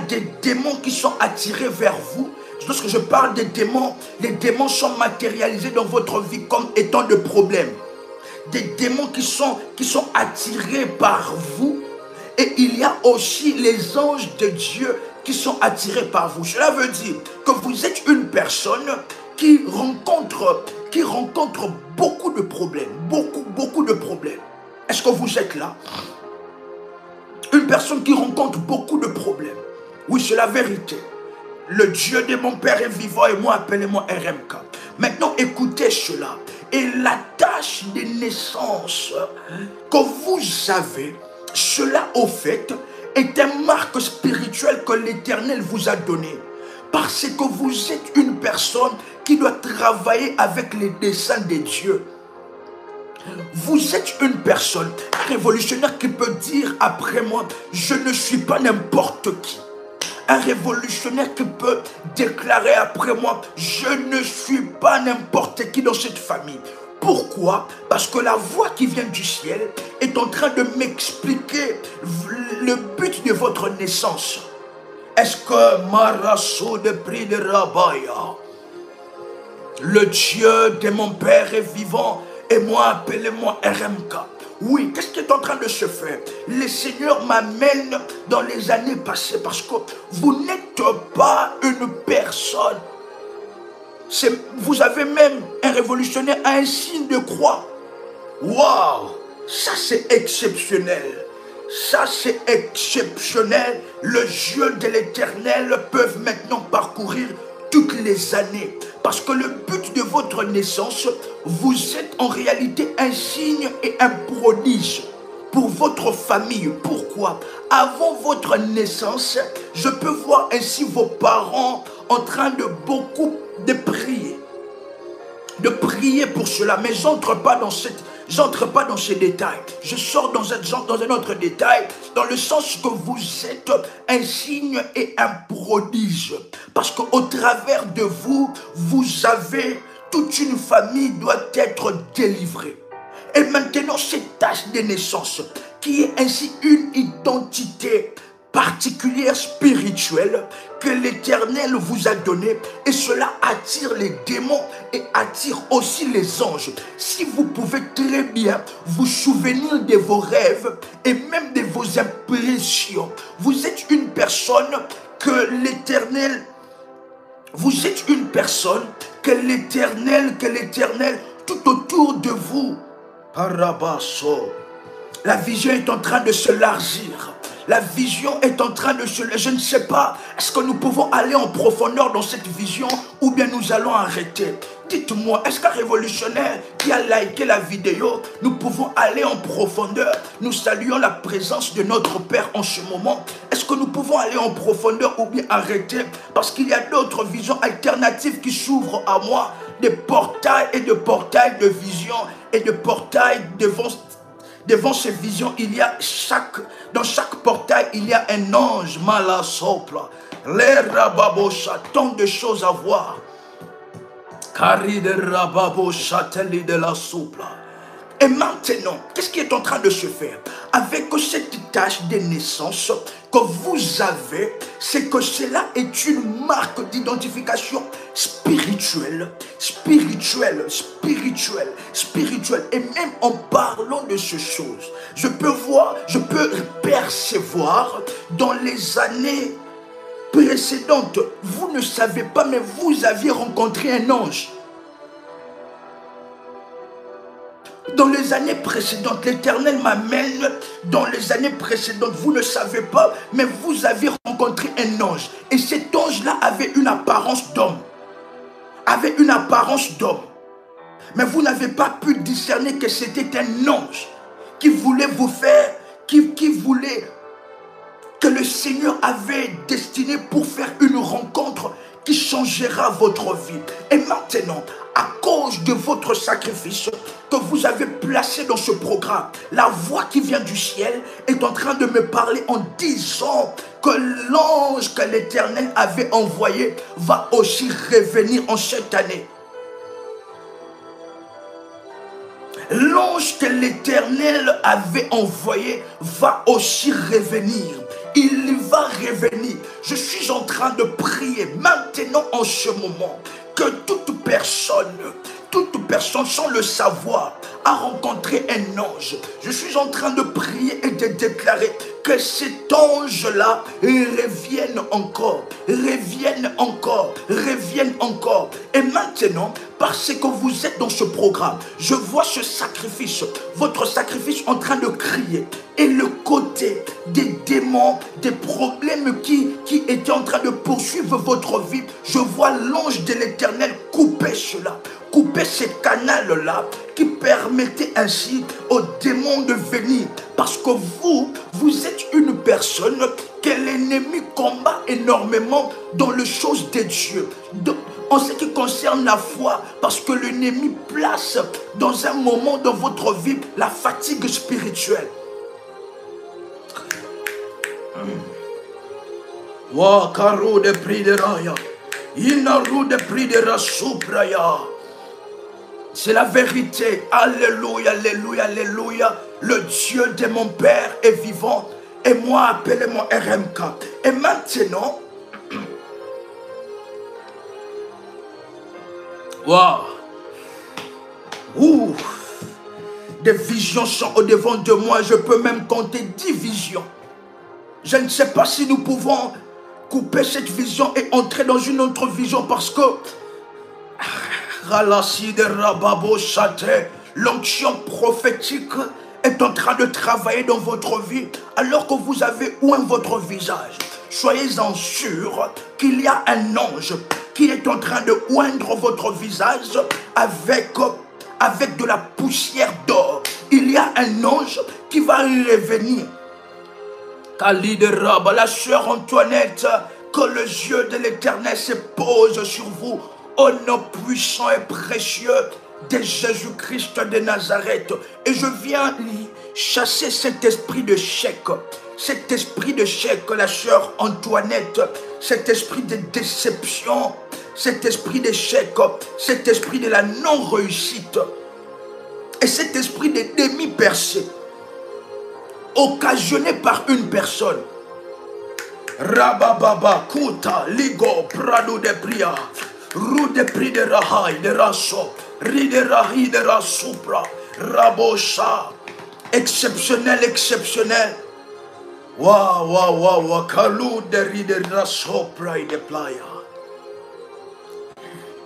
des démons qui sont attirés vers vous. Lorsque je parle des démons, les démons sont matérialisés dans votre vie comme étant de problèmes. Des démons qui sont attirés par vous. Et il y a aussi les anges de Dieu qui sont attirés par vous. Cela veut dire que vous êtes une personne qui rencontre beaucoup de problèmes. Beaucoup de problèmes. Est-ce que vous êtes là? Une personne qui rencontre beaucoup de problèmes. Oui, c'est la vérité. Le Dieu de mon Père est vivant et moi, appelez-moi RMK. Maintenant, écoutez cela. Et la tâche de naissance que vous avez, cela au fait, est un marque spirituel que l'Éternel vous a donné. Parce que vous êtes une personne qui doit travailler avec les desseins de Dieu. Vous êtes une personne révolutionnaire qui peut dire après moi, je ne suis pas n'importe qui. Un révolutionnaire qui peut déclarer après moi, je ne suis pas n'importe qui dans cette famille. Pourquoi? Parce que la voix qui vient du ciel est en train de m'expliquer le but de votre naissance. Est-ce que Marasso de prix de Rabaya, le Dieu de mon Père est vivant et moi, appelez-moi RMK. Oui, qu'est-ce qui est en train de se faire? Le Seigneur m'amène dans les années passées parce que vous n'êtes pas une personne. Vous avez même un révolutionnaire à un signe de croix. Waouh! Ça c'est exceptionnel. Ça c'est exceptionnel. Le Dieu de l'Éternel peut maintenant parcourir toutes les années. Parce que le but de votre naissance, vous êtes en réalité un signe et un prodige pour votre famille. Pourquoi? Avant votre naissance, je peux voir ainsi vos parents en train de beaucoup de prier. De prier pour cela, mais j'entre pas dans ces détails. Je sors dans un autre détail, dans le sens que vous êtes un signe et un prodige. Parce qu'au travers de vous, vous avez toute une famille doit être délivrée. Et maintenant, cette tâche de naissance, qui est ainsi une identité particulière spirituelle que l'Éternel vous a donnée, et cela attire les démons et attire aussi les anges. Si vous pouvez très bien vous souvenir de vos rêves et même de vos impressions, vous êtes une personne que l'Éternel, tout autour de vous, Parabasso, la vision est en train de se largir. La vision est en train de se... Je ne sais pas, est-ce que nous pouvons aller en profondeur dans cette vision ou bien nous allons arrêter? Dites-moi, est-ce qu'un révolutionnaire qui a liké la vidéo, nous pouvons aller en profondeur? Nous saluons la présence de notre Père en ce moment. Est-ce que nous pouvons aller en profondeur ou bien arrêter? Parce qu'il y a d'autres visions alternatives qui s'ouvrent à moi. Des portails et de portails de vision et de portails devant ces visions, dans chaque portail, il y a un ange malasopla. Les rababosha, tant de choses à voir. Kari de rababosha, teli de la soupla. Et maintenant, qu'est-ce qui est en train de se faire? Avec cette tâche de naissance que vous avez, c'est que cela est une marque d'identification spirituelle. Et même en parlant de ces choses, je peux percevoir dans les années précédentes, vous ne savez pas, mais vous aviez rencontré un ange. Dans les années précédentes, l'Éternel m'amène dans les années précédentes. Vous ne savez pas, mais vous avez rencontré un ange. Et cet ange-là avait une apparence d'homme. Mais vous n'avez pas pu discerner que c'était un ange qui voulait vous faire, qui voulait que le Seigneur avait destiné pour faire une rencontre qui changera votre vie. Et maintenant, à cause de votre sacrifice que vous avez placé dans ce programme, la voix qui vient du ciel est en train de me parler en disant que l'ange que l'Éternel avait envoyé va aussi revenir en cette année. L'ange que l'Éternel avait envoyé va aussi revenir. Il va revenir. Je suis en train de prier maintenant en ce moment que toute personne sans le savoir a rencontré un ange. Je suis en train de prier et de déclarer que cet ange-là revienne encore. Et maintenant, parce que vous êtes dans ce programme, je vois ce sacrifice, votre sacrifice en train de crier. Et le côté des démons, des problèmes qui étaient en train de poursuivre votre vie, je vois l'ange de l'Éternel couper cela. Couper ces canaux-là qui permettaient ainsi aux démons de venir. Parce que vous êtes une personne que l'ennemi combat énormément dans les choses de Dieu. En ce qui concerne la foi, parce que l'ennemi place dans un moment dans votre vie la fatigue spirituelle. Wa karo de prix de raya, inaru de prix de rasupraya. C'est la vérité. Alléluia, alléluia, alléluia. Le Dieu de mon Père est vivant. Et moi, appelez-moi RMK. Et maintenant, Des visions sont au-devant de moi. Je peux même compter 10 visions. Je ne sais pas si nous pouvons couper cette vision et entrer dans une autre vision parce que l'onction prophétique est en train de travailler dans votre vie alors que vous avez oint votre visage. Soyez-en sûrs qu'il y a un ange qui est en train de oindre votre visage avec de la poussière d'or. Il y a un ange qui va revenir. La sœur Antoinette, que les yeux de l'Éternel se posent sur vous, au nom puissant et précieux de Jésus-Christ de Nazareth. Et je viens chasser cet esprit de chèque. Cet esprit de chèque, la sœur Antoinette, cet esprit de déception, cet esprit d'échec, cet esprit de la non-réussite et cet esprit de demi-percée occasionné par une personne. Rabababa, Kuta, Ligo, Prado de Pria, Rue de Pri de Rahai, de Rasso, Riderahi de Rasupra, Rabosha, exceptionnel, exceptionnel. Waouh, waouh, waouh, waouh, Kalou de Riderassopra et de Playa.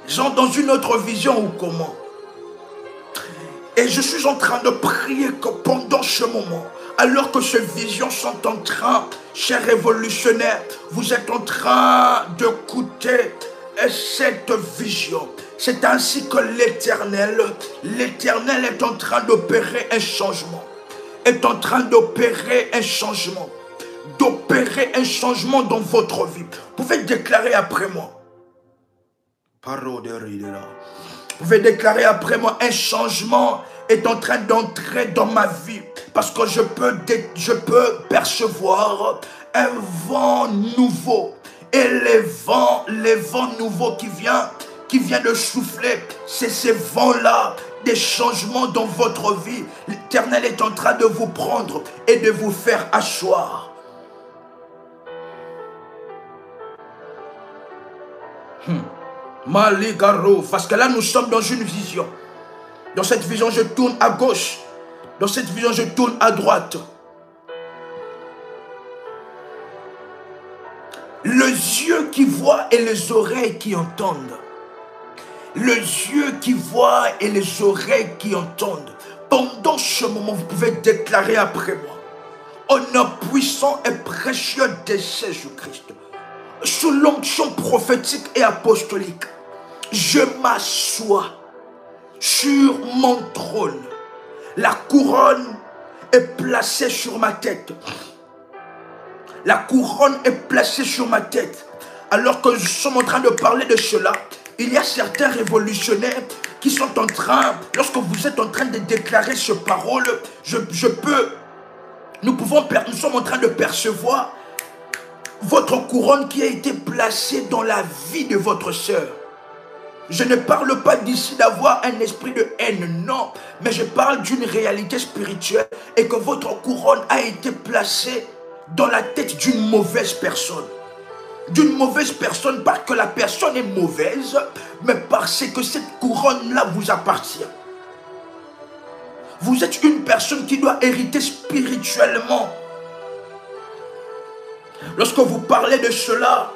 Ils sont dans une autre vision ou comment? Et je suis en train de prier que pendant ce moment, alors que ces visions sont en train, chers révolutionnaires, vous êtes en train d'écouter cette vision. C'est ainsi que l'Éternel est en train d'opérer un changement. Est en train d'opérer un changement. D'opérer un changement dans votre vie. Vous pouvez déclarer après moi. Vous pouvez déclarer après moi, un changement est en train d'entrer dans ma vie. Parce que je peux percevoir un vent nouveau. Et les vents nouveaux qui vient de souffler, c'est ces vents-là, des changements dans votre vie. L'Éternel est en train de vous prendre et de vous faire asseoir. Maligaro, parce que là nous sommes dans une vision. Dans cette vision, je tourne à gauche. Dans cette vision, je tourne à droite. Les yeux qui voient et les oreilles qui entendent. Les yeux qui voient et les oreilles qui entendent. Pendant ce moment, vous pouvez déclarer après moi. Au nom puissant et précieux de Jésus-Christ. Sous l'onction prophétique et apostolique, je m'assois sur mon trône. La couronne est placée sur ma tête. La couronne est placée sur ma tête. Alors que nous sommes en train de parler de cela, il y a certains révolutionnaires qui sont en train, lorsque vous êtes en train de déclarer ce parole, nous sommes en train de percevoir votre couronne qui a été placée dans la vie de votre sœur. Je ne parle pas d'ici d'avoir un esprit de haine, non. Mais je parle d'une réalité spirituelle et que votre couronne a été placée dans la tête d'une mauvaise personne. D'une mauvaise personne parce que la personne est mauvaise, mais parce que cette couronne-là vous appartient. Vous êtes une personne qui doit hériter spirituellement. Lorsque vous parlez de cela,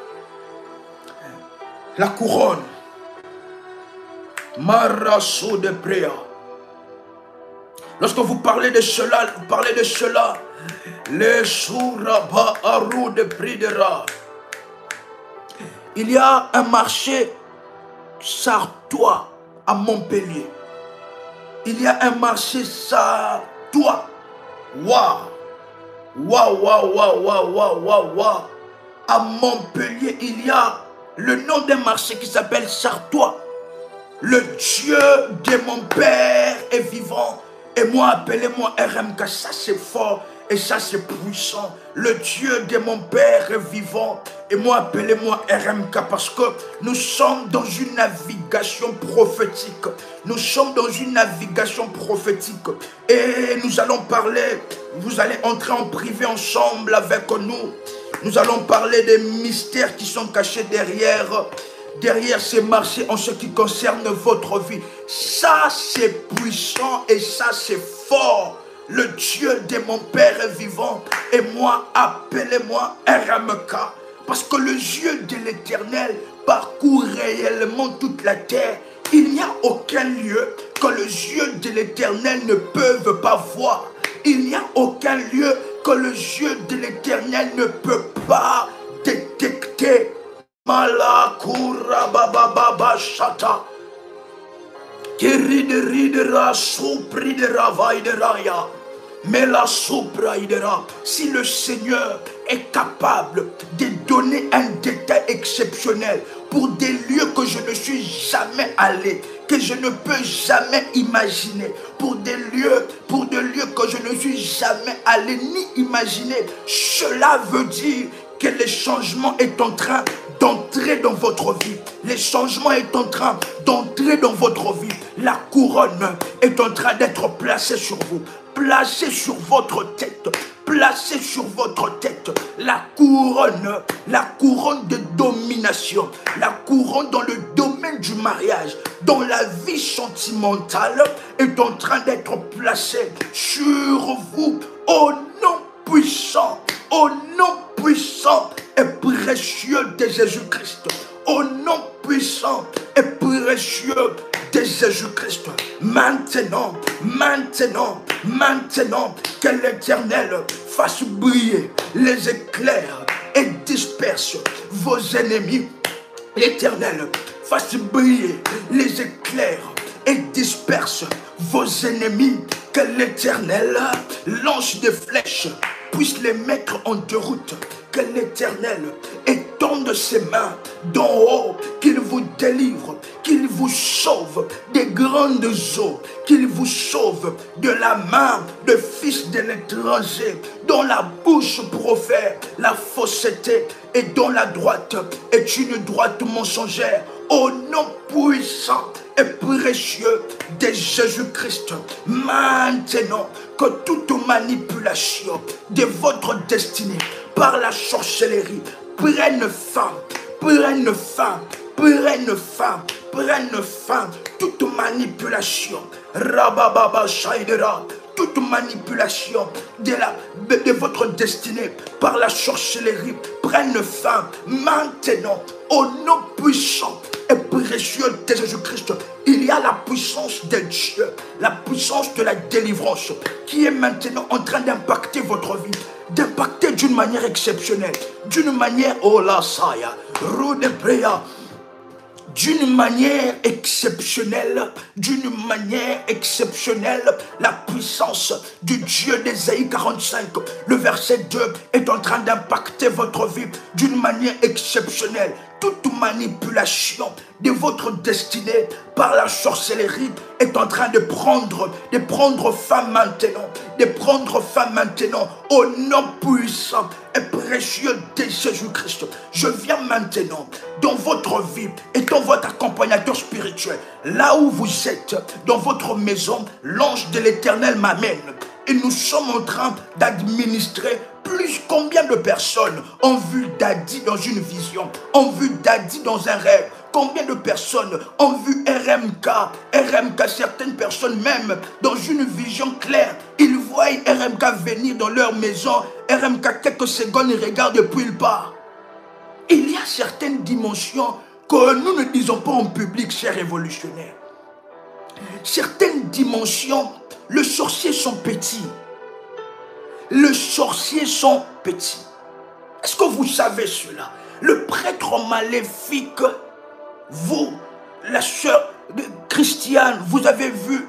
la couronne, Marasso de Préa. Lorsque vous parlez de cela, les Souraba Arou de Pridera. Il y a un marché sartois à Montpellier. Il y a un marché sartois. Waouh! Waouh, waouh, waouh, waouh, waouh, waouh, waouh. À Montpellier, il y a le nom d'un marché qui s'appelle Sartois. Le Dieu de mon Père est vivant. Et moi, appelez-moi RMK, ça c'est fort et ça c'est puissant. Le Dieu de mon Père est vivant. Et moi, appelez-moi RMK parce que nous sommes dans une navigation prophétique. Nous sommes dans une navigation prophétique. Et nous allons parler, vous allez entrer en privé ensemble avec nous. Nous allons parler des mystères qui sont cachés derrière derrière ces marchés en ce qui concerne votre vie. Ça, c'est puissant et ça, c'est fort. Le Dieu de mon Père est vivant et moi, appelez-moi RMK. Parce que le yeux de l'Éternel parcourt réellement toute la terre. Il n'y a aucun lieu que les yeux de l'Éternel ne peuvent pas voir. Il n'y a aucun lieu que les yeux de l'Éternel ne peut pas détecter. Malakura baba shata. Si le Seigneur est capable de donner un détail exceptionnel pour des lieux que je ne suis jamais allé, que je ne peux jamais imaginer, pour des lieux que je ne suis jamais allé ni imaginer, cela veut dire que le changement est en train d'entrer dans votre vie. Le changement est en train d'entrer dans votre vie. La couronne est en train d'être placée sur vous, placée sur votre tête, placée sur votre tête. La couronne de domination, la couronne dans le domaine du mariage, dans la vie sentimentale, est en train d'être placée sur vous au nom puissant, au nom puissant et précieux de Jésus-Christ. Au nom puissant et précieux de Jésus-Christ. Maintenant, que l'Éternel fasse briller les éclairs et disperse vos ennemis. L'Éternel fasse briller les éclairs et disperse vos ennemis. Que l'Éternel lance des flèches, puisse les mettre en déroute. Que l'Éternel étende ses mains d'en haut, qu'il vous délivre, qu'il vous sauve des grandes eaux, qu'il vous sauve de la main de fils de l'étranger, dont la bouche profère la fausseté et dont la droite est une droite mensongère. Au nom puissant et précieux de Jésus-Christ, maintenant que toute manipulation de votre destinée par la sorcellerie prenne fin, toute manipulation, Rabababa Shaidera, toute manipulation de votre destinée par la sorcellerie prenne fin maintenant au nom puissant et précieux de Jésus-Christ. Il y a la puissance de Dieu, la puissance de la délivrance qui est maintenant en train d'impacter votre vie, d'impacter d'une manière exceptionnelle, d'une manière, oh la saya, rude prayer, d'une manière exceptionnelle, la puissance du Dieu d'Ésaïe 45, le verset 2 est en train d'impacter votre vie d'une manière exceptionnelle. Toute manipulation de votre destinée par la sorcellerie est en train de prendre fin maintenant, au nom puissant et précieux de Jésus-Christ. Je viens maintenant dans votre vie et dans votre accompagnateur spirituel, là où vous êtes, dans votre maison, l'ange de l'Éternel m'amène. Et nous sommes en train d'administrer plus combien de personnes ont vu Daddy dans une vision, ont vu Daddy dans un rêve. Combien de personnes ont vu RMK, certaines personnes même dans une vision claire. Ils voient RMK venir dans leur maison. RMK quelques secondes, ils regardent et puis ils partent. Il y a certaines dimensions que nous ne disons pas en public, chers révolutionnaires. Certaines dimensions, les sorciers sont petits. Les sorciers sont petits. Est-ce que vous savez cela? Le prêtre maléfique, vous, la sœur Christiane, vous avez vu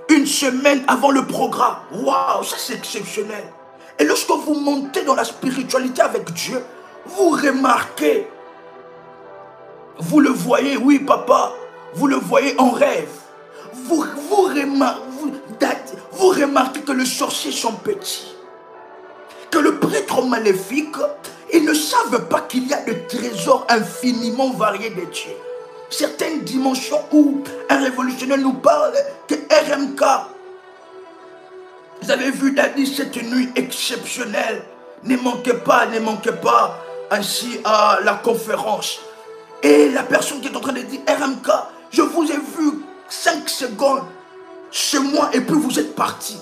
une semaine avant le programme. Waouh, ça c'est exceptionnel. Et lorsque vous montez dans la spiritualité avec Dieu, vous remarquez, vous le voyez, oui papa, vous le voyez en rêve. Vous remarquez que les sorciers sont petits. Que le prêtre maléfique, ils ne savent pas qu'il y a des trésors infiniment variés de Dieu. Certaines dimensions où un révolutionnaire nous parle que RMK, vous avez vu Daddy cette nuit exceptionnelle. Ne manquez pas ainsi à la conférence. Et la personne qui est en train de dire, RMK, je vous ai vu 5 secondes chez moi et puis vous êtes parti.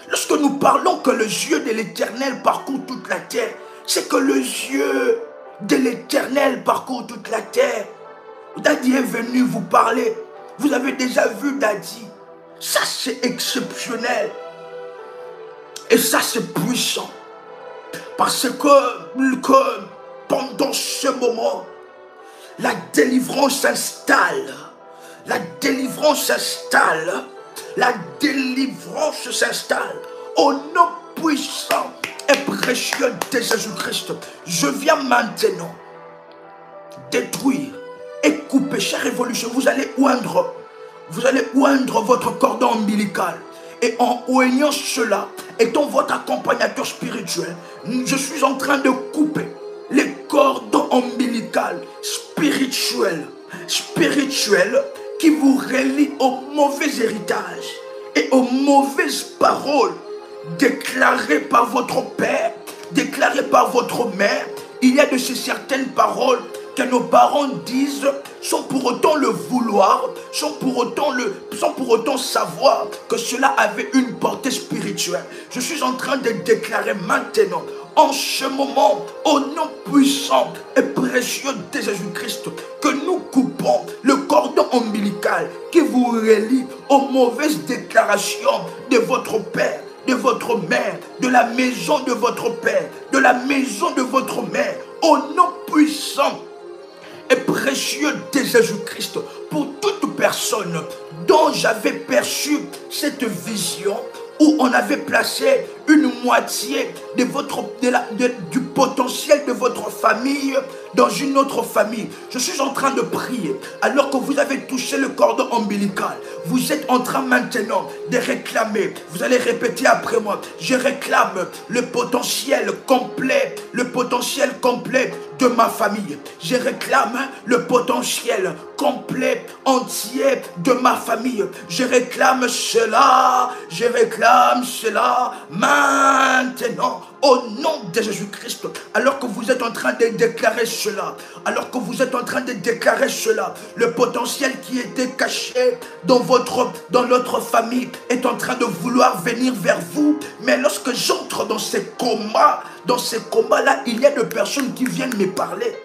Lorsque nous parlons que les yeux de l'Éternel parcourent toute la terre, c'est que les yeux de l'Éternel parcourent toute la terre. Daddy est venu vous parler. Vous avez déjà vu Daddy. Ça, c'est exceptionnel. Et ça, c'est puissant. Parce que pendant ce moment, la délivrance s'installe. La délivrance s'installe. La délivrance s'installe. Au nom puissant et précieux de Jésus-Christ, je viens maintenant détruire et couper chaque révolution. Vous allez oindre votre cordon ombilical. Et en oignant cela, étant votre accompagnateur spirituel, je suis en train de couper les cordons ombilicaux spirituels qui vous relient au mauvais héritage et aux mauvaises paroles déclarées par votre père, déclarées par votre mère. Il y a de ces certaines paroles que nos parents disent sans pour autant le vouloir, sans pour autant savoir que cela avait une portée spirituelle. Je suis en train de déclarer maintenant, en ce moment, au nom puissant et précieux de Jésus-Christ, que nous coupons le cordon ombilical qui vous relie aux mauvaises déclarations de votre père, de votre mère, de la maison de votre père, de la maison de votre mère, au nom puissant et précieux de Jésus-Christ, pour toute personne dont j'avais perçu cette vision, où on avait placé une moitié du potentiel de votre famille dans une autre famille. Je suis en train de prier, alors que vous avez touché le cordon ombilical. Vous êtes en train maintenant de réclamer. Vous allez répéter après moi. Je réclame le potentiel complet de ma famille. Je réclame le potentiel complet, entier de ma famille. Je réclame cela maintenant, au nom de Jésus-Christ. Alors que vous êtes en train de déclarer cela, le potentiel qui était caché dans notre famille est en train de vouloir venir vers vous. Mais lorsque j'entre dans ces combats-là, il y a des personnes qui viennent me parler.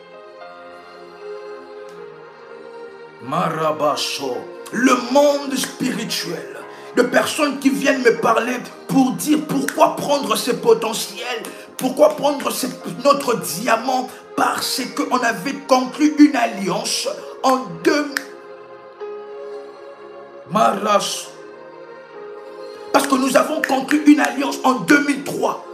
Marabacho, le monde spirituel, de personnes qui viennent me parler pour dire pourquoi prendre ce potentiel, pourquoi prendre notre diamant, parce qu'on avait conclu une alliance en parce que nous avons conclu une alliance en 2003.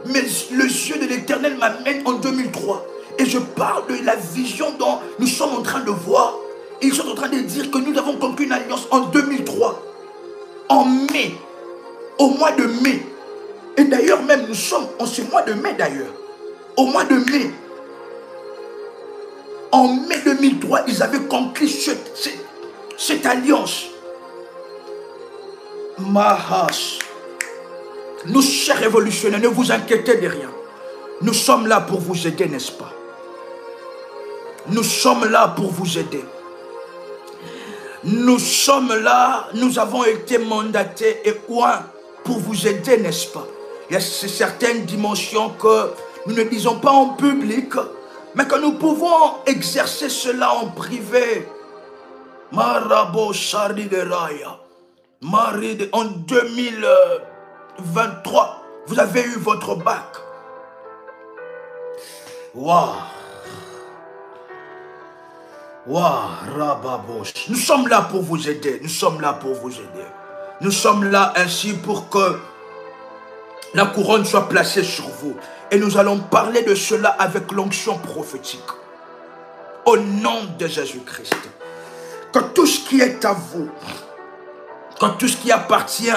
Mais le yeux de l'Éternel m'amène en 2003. Et je parle de la vision dont nous sommes en train de voir. Et ils sont en train de dire que nous avons conclu une alliance en 2003. En mai. Au mois de mai. Et d'ailleurs même nous sommes en ce mois de mai d'ailleurs. Au mois de mai. En mai 2003, ils avaient conclu cette alliance. Mahas. Nous, chers révolutionnaires, ne vous inquiétez de rien. Nous sommes là pour vous aider, n'est-ce pas? Nous sommes là pour vous aider. Nous sommes là, nous avons été mandatés et ouin pour vous aider, n'est-ce pas? Il y a certaines dimensions que nous ne disons pas en public, mais que nous pouvons exercer cela en privé. Marabo Shari de Raya. En 2023, vous avez eu votre bac. Waouh! Waouh, Rababosh. Nous sommes là pour vous aider. Nous sommes là pour vous aider. Nous sommes là ainsi pour que la couronne soit placée sur vous. Et nous allons parler de cela avec l'onction prophétique. Au nom de Jésus-Christ. Que tout ce qui est à vous, que tout ce qui appartient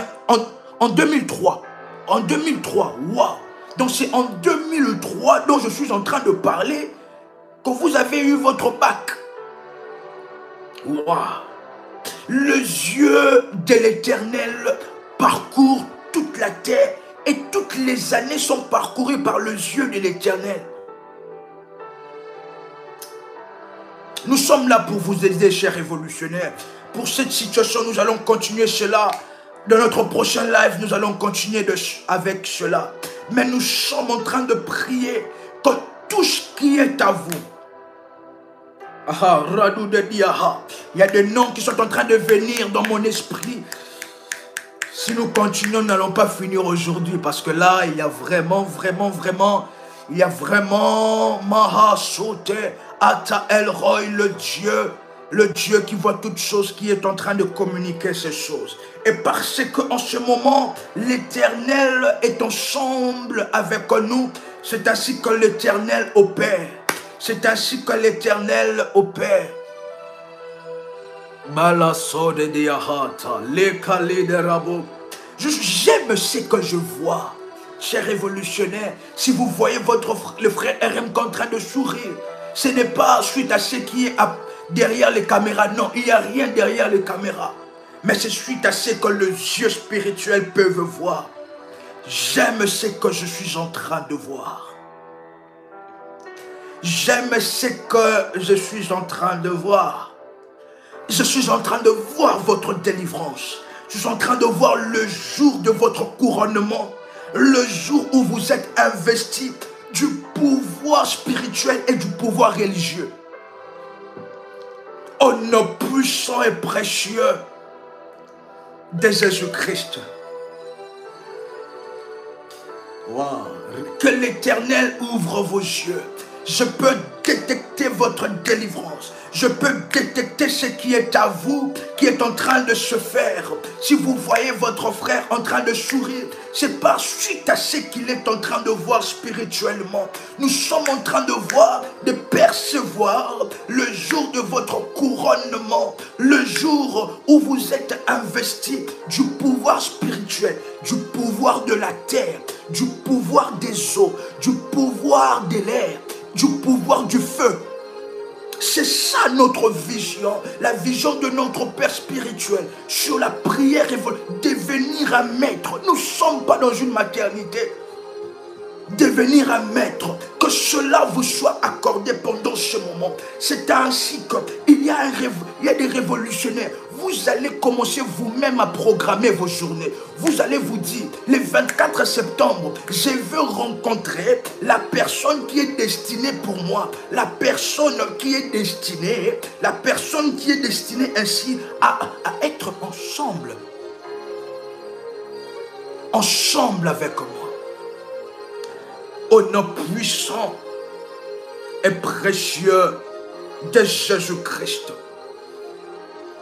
en 2003. En 2003, waouh. Donc c'est en 2003 dont je suis en train de parler que vous avez eu votre bac. Wow. Les yeux de l'Éternel parcourent toute la terre et toutes les années sont parcourues par les yeux de l'Éternel. Nous sommes là pour vous aider, chers révolutionnaires. Pour cette situation, nous allons continuer cela. Dans notre prochain live, nous allons continuer avec cela. Mais nous sommes en train de prier que tout ce qui est à vous. Il y a des noms qui sont en train de venir dans mon esprit. Si nous continuons, nous n'allons pas finir aujourd'hui. Parce que là, il y a vraiment, Maha Sote, Ata El Roy, le Dieu qui voit toutes choses, qui est en train de communiquer ces choses. Et parce qu'en ce moment, l'Éternel est ensemble avec nous, c'est ainsi que l'Éternel opère. C'est ainsi que l'Éternel opère. J'aime ce que je vois, chers révolutionnaires. Si vous voyez le frère RM en train de sourire, ce n'est pas suite à ce qui est derrière les caméras. Non, il n'y a rien derrière les caméras. Mais c'est suite à ce que les yeux spirituels peuvent voir. J'aime ce que je suis en train de voir. J'aime ce que je suis en train de voir. Je suis en train de voir votre délivrance. Je suis en train de voir le jour de votre couronnement. Le jour où vous êtes investi du pouvoir spirituel et du pouvoir religieux. Au nom puissant et précieux de Jésus-Christ. Wow. Que l'Éternel ouvre vos yeux. Je peux détecter votre délivrance. Je peux détecter ce qui est à vous, qui est en train de se faire. Si vous voyez votre frère en train de sourire, c'est pas suite à ce qu'il est en train de voir spirituellement. Nous sommes en train de voir, de percevoir le jour de votre couronnement, le jour où vous êtes investi du pouvoir spirituel, du pouvoir de la terre, du pouvoir des eaux, du pouvoir de l'air, du pouvoir du feu. C'est ça notre vision, la vision de notre Père spirituel sur la prière et devenir un maître. Nous ne sommes pas dans une maternité. Devenir un maître, que cela vous soit accordé pendant ce moment. C'est ainsi qu'il y a des révolutionnaires. Vous allez commencer vous-même à programmer vos journées. Vous allez vous dire, le 24 septembre, je veux rencontrer la personne qui est destinée pour moi. La personne qui est destinée ainsi à être ensemble. Ensemble avec moi. Au nom puissant et précieux de Jésus-Christ.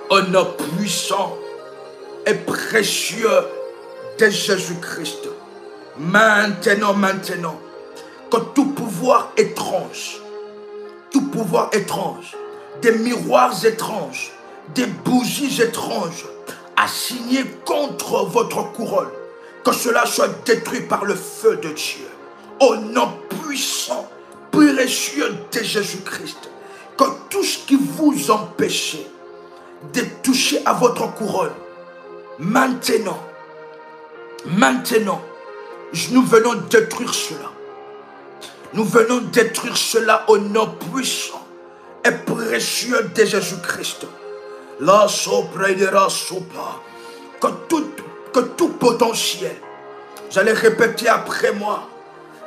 Au nom puissant et précieux de Jésus-Christ. Maintenant, que tout pouvoir étrange, des miroirs étranges, des bougies étranges, assignées contre votre couronne, que cela soit détruit par le feu de Dieu. Au nom puissant, précieux de Jésus-Christ, que tout ce qui vous empêchait de toucher à votre couronne, maintenant, nous venons détruire cela. Nous venons détruire cela au nom puissant et précieux de Jésus-Christ. La sopra sopa, que tout potentiel, vous allez répéter après moi.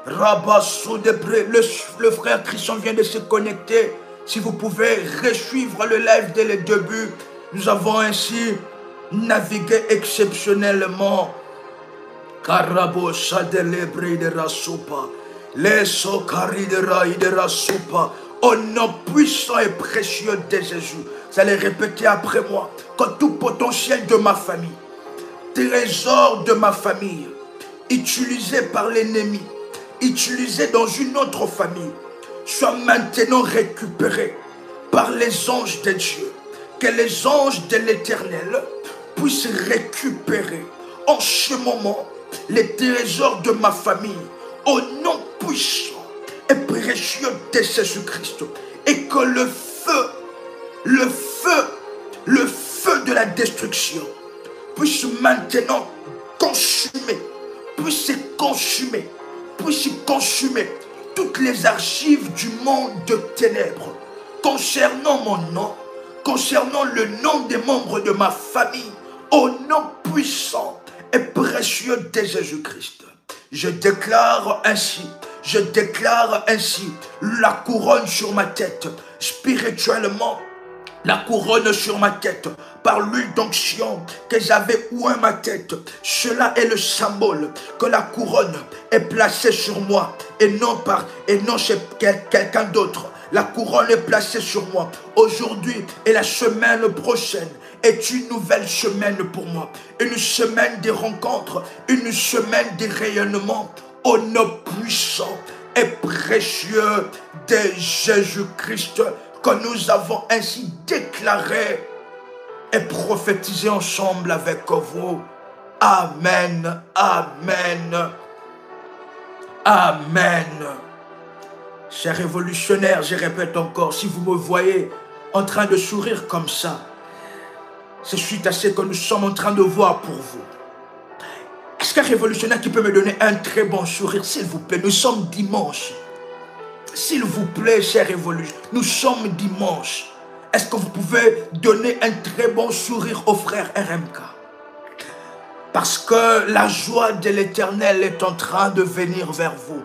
Le frère Christian vient de se connecter. Si vous pouvez resuivre le live dès le début, nous avons ainsi navigué exceptionnellement. Karabo Sadelebre de Rasupa, les Sokari de Raï de Rasupa, au nom puissant et précieux de Jésus. Vous allez répéter après moi que tout potentiel de ma famille, trésor de ma famille, utilisé par l'ennemi, utilisé dans une autre famille, soit maintenant récupéré par les anges de Dieu. Que les anges de l'Éternel puissent récupérer en ce moment les trésors de ma famille au nom puissant et précieux de Jésus-Christ. Et que le feu de la destruction puisse maintenant puisse consumer toutes les archives du monde de ténèbres. concernant mon nom, concernant le nom des membres de ma famille, au nom puissant et précieux de Jésus-Christ. Je déclare ainsi la couronne sur ma tête, spirituellement, la couronne sur ma tête, par l'huile d'onction que j'avais oint ma tête. Cela est le symbole que la couronne est placée sur moi et non chez quelqu'un d'autre. La couronne est placée sur moi. Aujourd'hui et la semaine prochaine est une nouvelle semaine pour moi. Une semaine des rencontres, une semaine des rayonnements au nom puissant et précieux de Jésus-Christ que nous avons ainsi déclaré et prophétisé ensemble avec vous. Amen, amen, amen. Chers révolutionnaires, je répète encore, si vous me voyez en train de sourire comme ça, c'est suite à ce que nous sommes en train de voir pour vous. Est-ce qu'un révolutionnaire qui peut me donner un très bon sourire, s'il vous plaît? Nous sommes dimanche. S'il vous plaît, chers révolutionnaires, nous sommes dimanche. Est-ce que vous pouvez donner un très bon sourire au frère RMK? Parce que la joie de l'Éternel est en train de venir vers vous.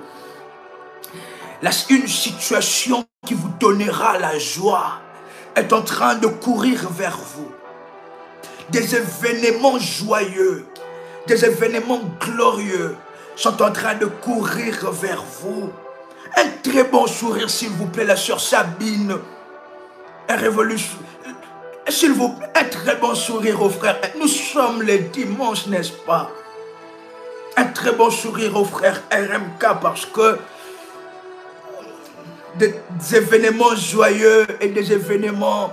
Une situation qui vous donnera la joie est en train de courir vers vous. Des événements joyeux, des événements glorieux sont en train de courir vers vous. Un très bon sourire, s'il vous plaît, la sœur Sabine. Un révolution. S'il vous plaît, un très bon sourire aux frères. Nous sommes les dimanches, n'est-ce pas? Un très bon sourire aux frères RMK parce que des événements joyeux et des événements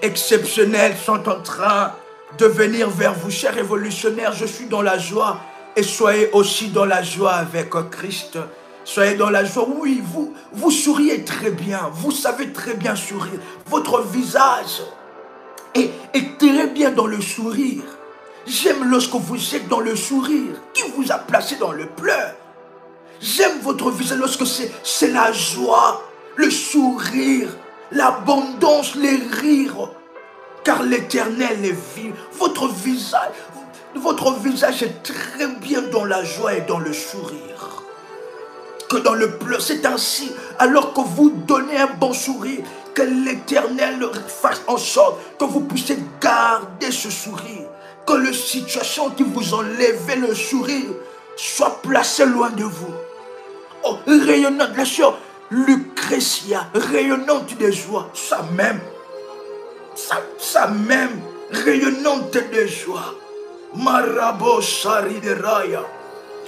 exceptionnels sont en train de venir vers vous, chers révolutionnaires. Je suis dans la joie et soyez aussi dans la joie avec Christ. Soyez dans la joie. Oui, vous souriez très bien. Vous savez très bien sourire. Votre visage est très bien dans le sourire. J'aime lorsque vous êtes dans le sourire. Qui vous a placé dans le pleur? J'aime votre visage lorsque c'est la joie, le sourire, l'abondance, les rires. Car l'Éternel est vivant. Votre visage est très bien dans la joie et dans le sourire. Que dans le pleur, c'est ainsi. Alors que vous donnez un bon sourire, que l'Éternel fasse en sorte que vous puissiez garder ce sourire. Que les situations qui vous enlèvent le sourire soient placées loin de vous. Oh, rayonnante, la sœur Lucrétia, rayonnante de joie, ça même, rayonnante de joie. Marabo Sari de Raya.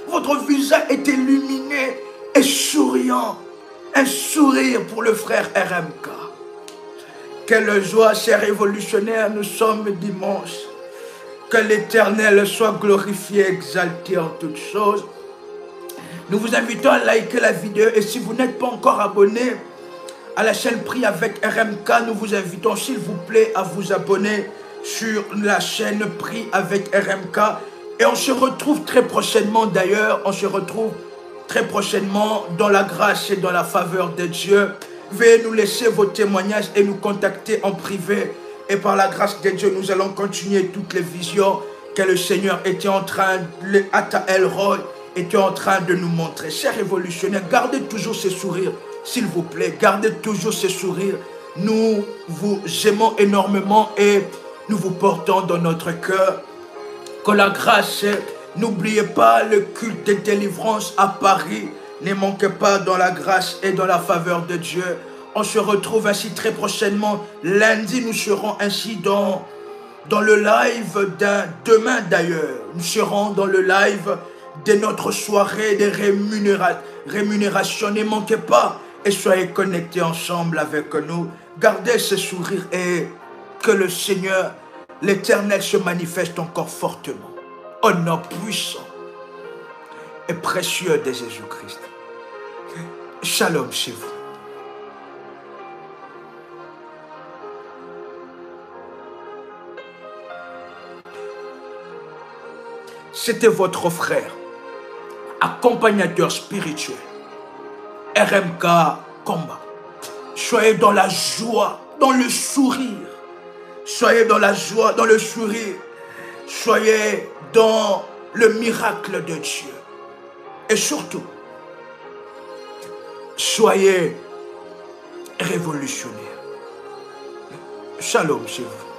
Votre visage est illuminé et souriant. Un sourire pour le frère RMK. Quelle joie, chers révolutionnaires, nous sommes dimanche. Que l'Éternel soit glorifié, exalté en toutes choses. Nous vous invitons à liker la vidéo et si vous n'êtes pas encore abonné à la chaîne Prie avec RMK, nous vous invitons s'il vous plaît à vous abonner sur la chaîne Prie avec RMK. Et on se retrouve très prochainement d'ailleurs, on se retrouve très prochainement dans la grâce et dans la faveur de Dieu. Veuillez nous laisser vos témoignages et nous contacter en privé. Et par la grâce de Dieu, nous allons continuer toutes les visions que le Seigneur était en train, Atta Elroy était en train de nous montrer. Chers révolutionnaires, gardez toujours ce sourire, s'il vous plaît. Gardez toujours ce sourire. Nous vous aimons énormément et nous vous portons dans notre cœur. Que la grâce, n'oubliez pas le culte de délivrance à Paris. Ne manquez pas dans la grâce et dans la faveur de Dieu. On se retrouve ainsi très prochainement. Lundi, nous serons ainsi dans le live demain d'ailleurs. Nous serons dans le live de notre soirée de rémunération. Ne manquez pas et soyez connectés ensemble avec nous. Gardez ce sourire et que le Seigneur, l'Éternel, se manifeste encore fortement. Au nom puissant et précieux de Jésus-Christ. Shalom chez vous. C'était votre frère, accompagnateur spirituel, RMK Combat. Soyez dans la joie, dans le sourire. Soyez dans la joie, dans le sourire. Soyez dans le miracle de Dieu. Et surtout, soyez révolutionnaires. Shalom chez vous.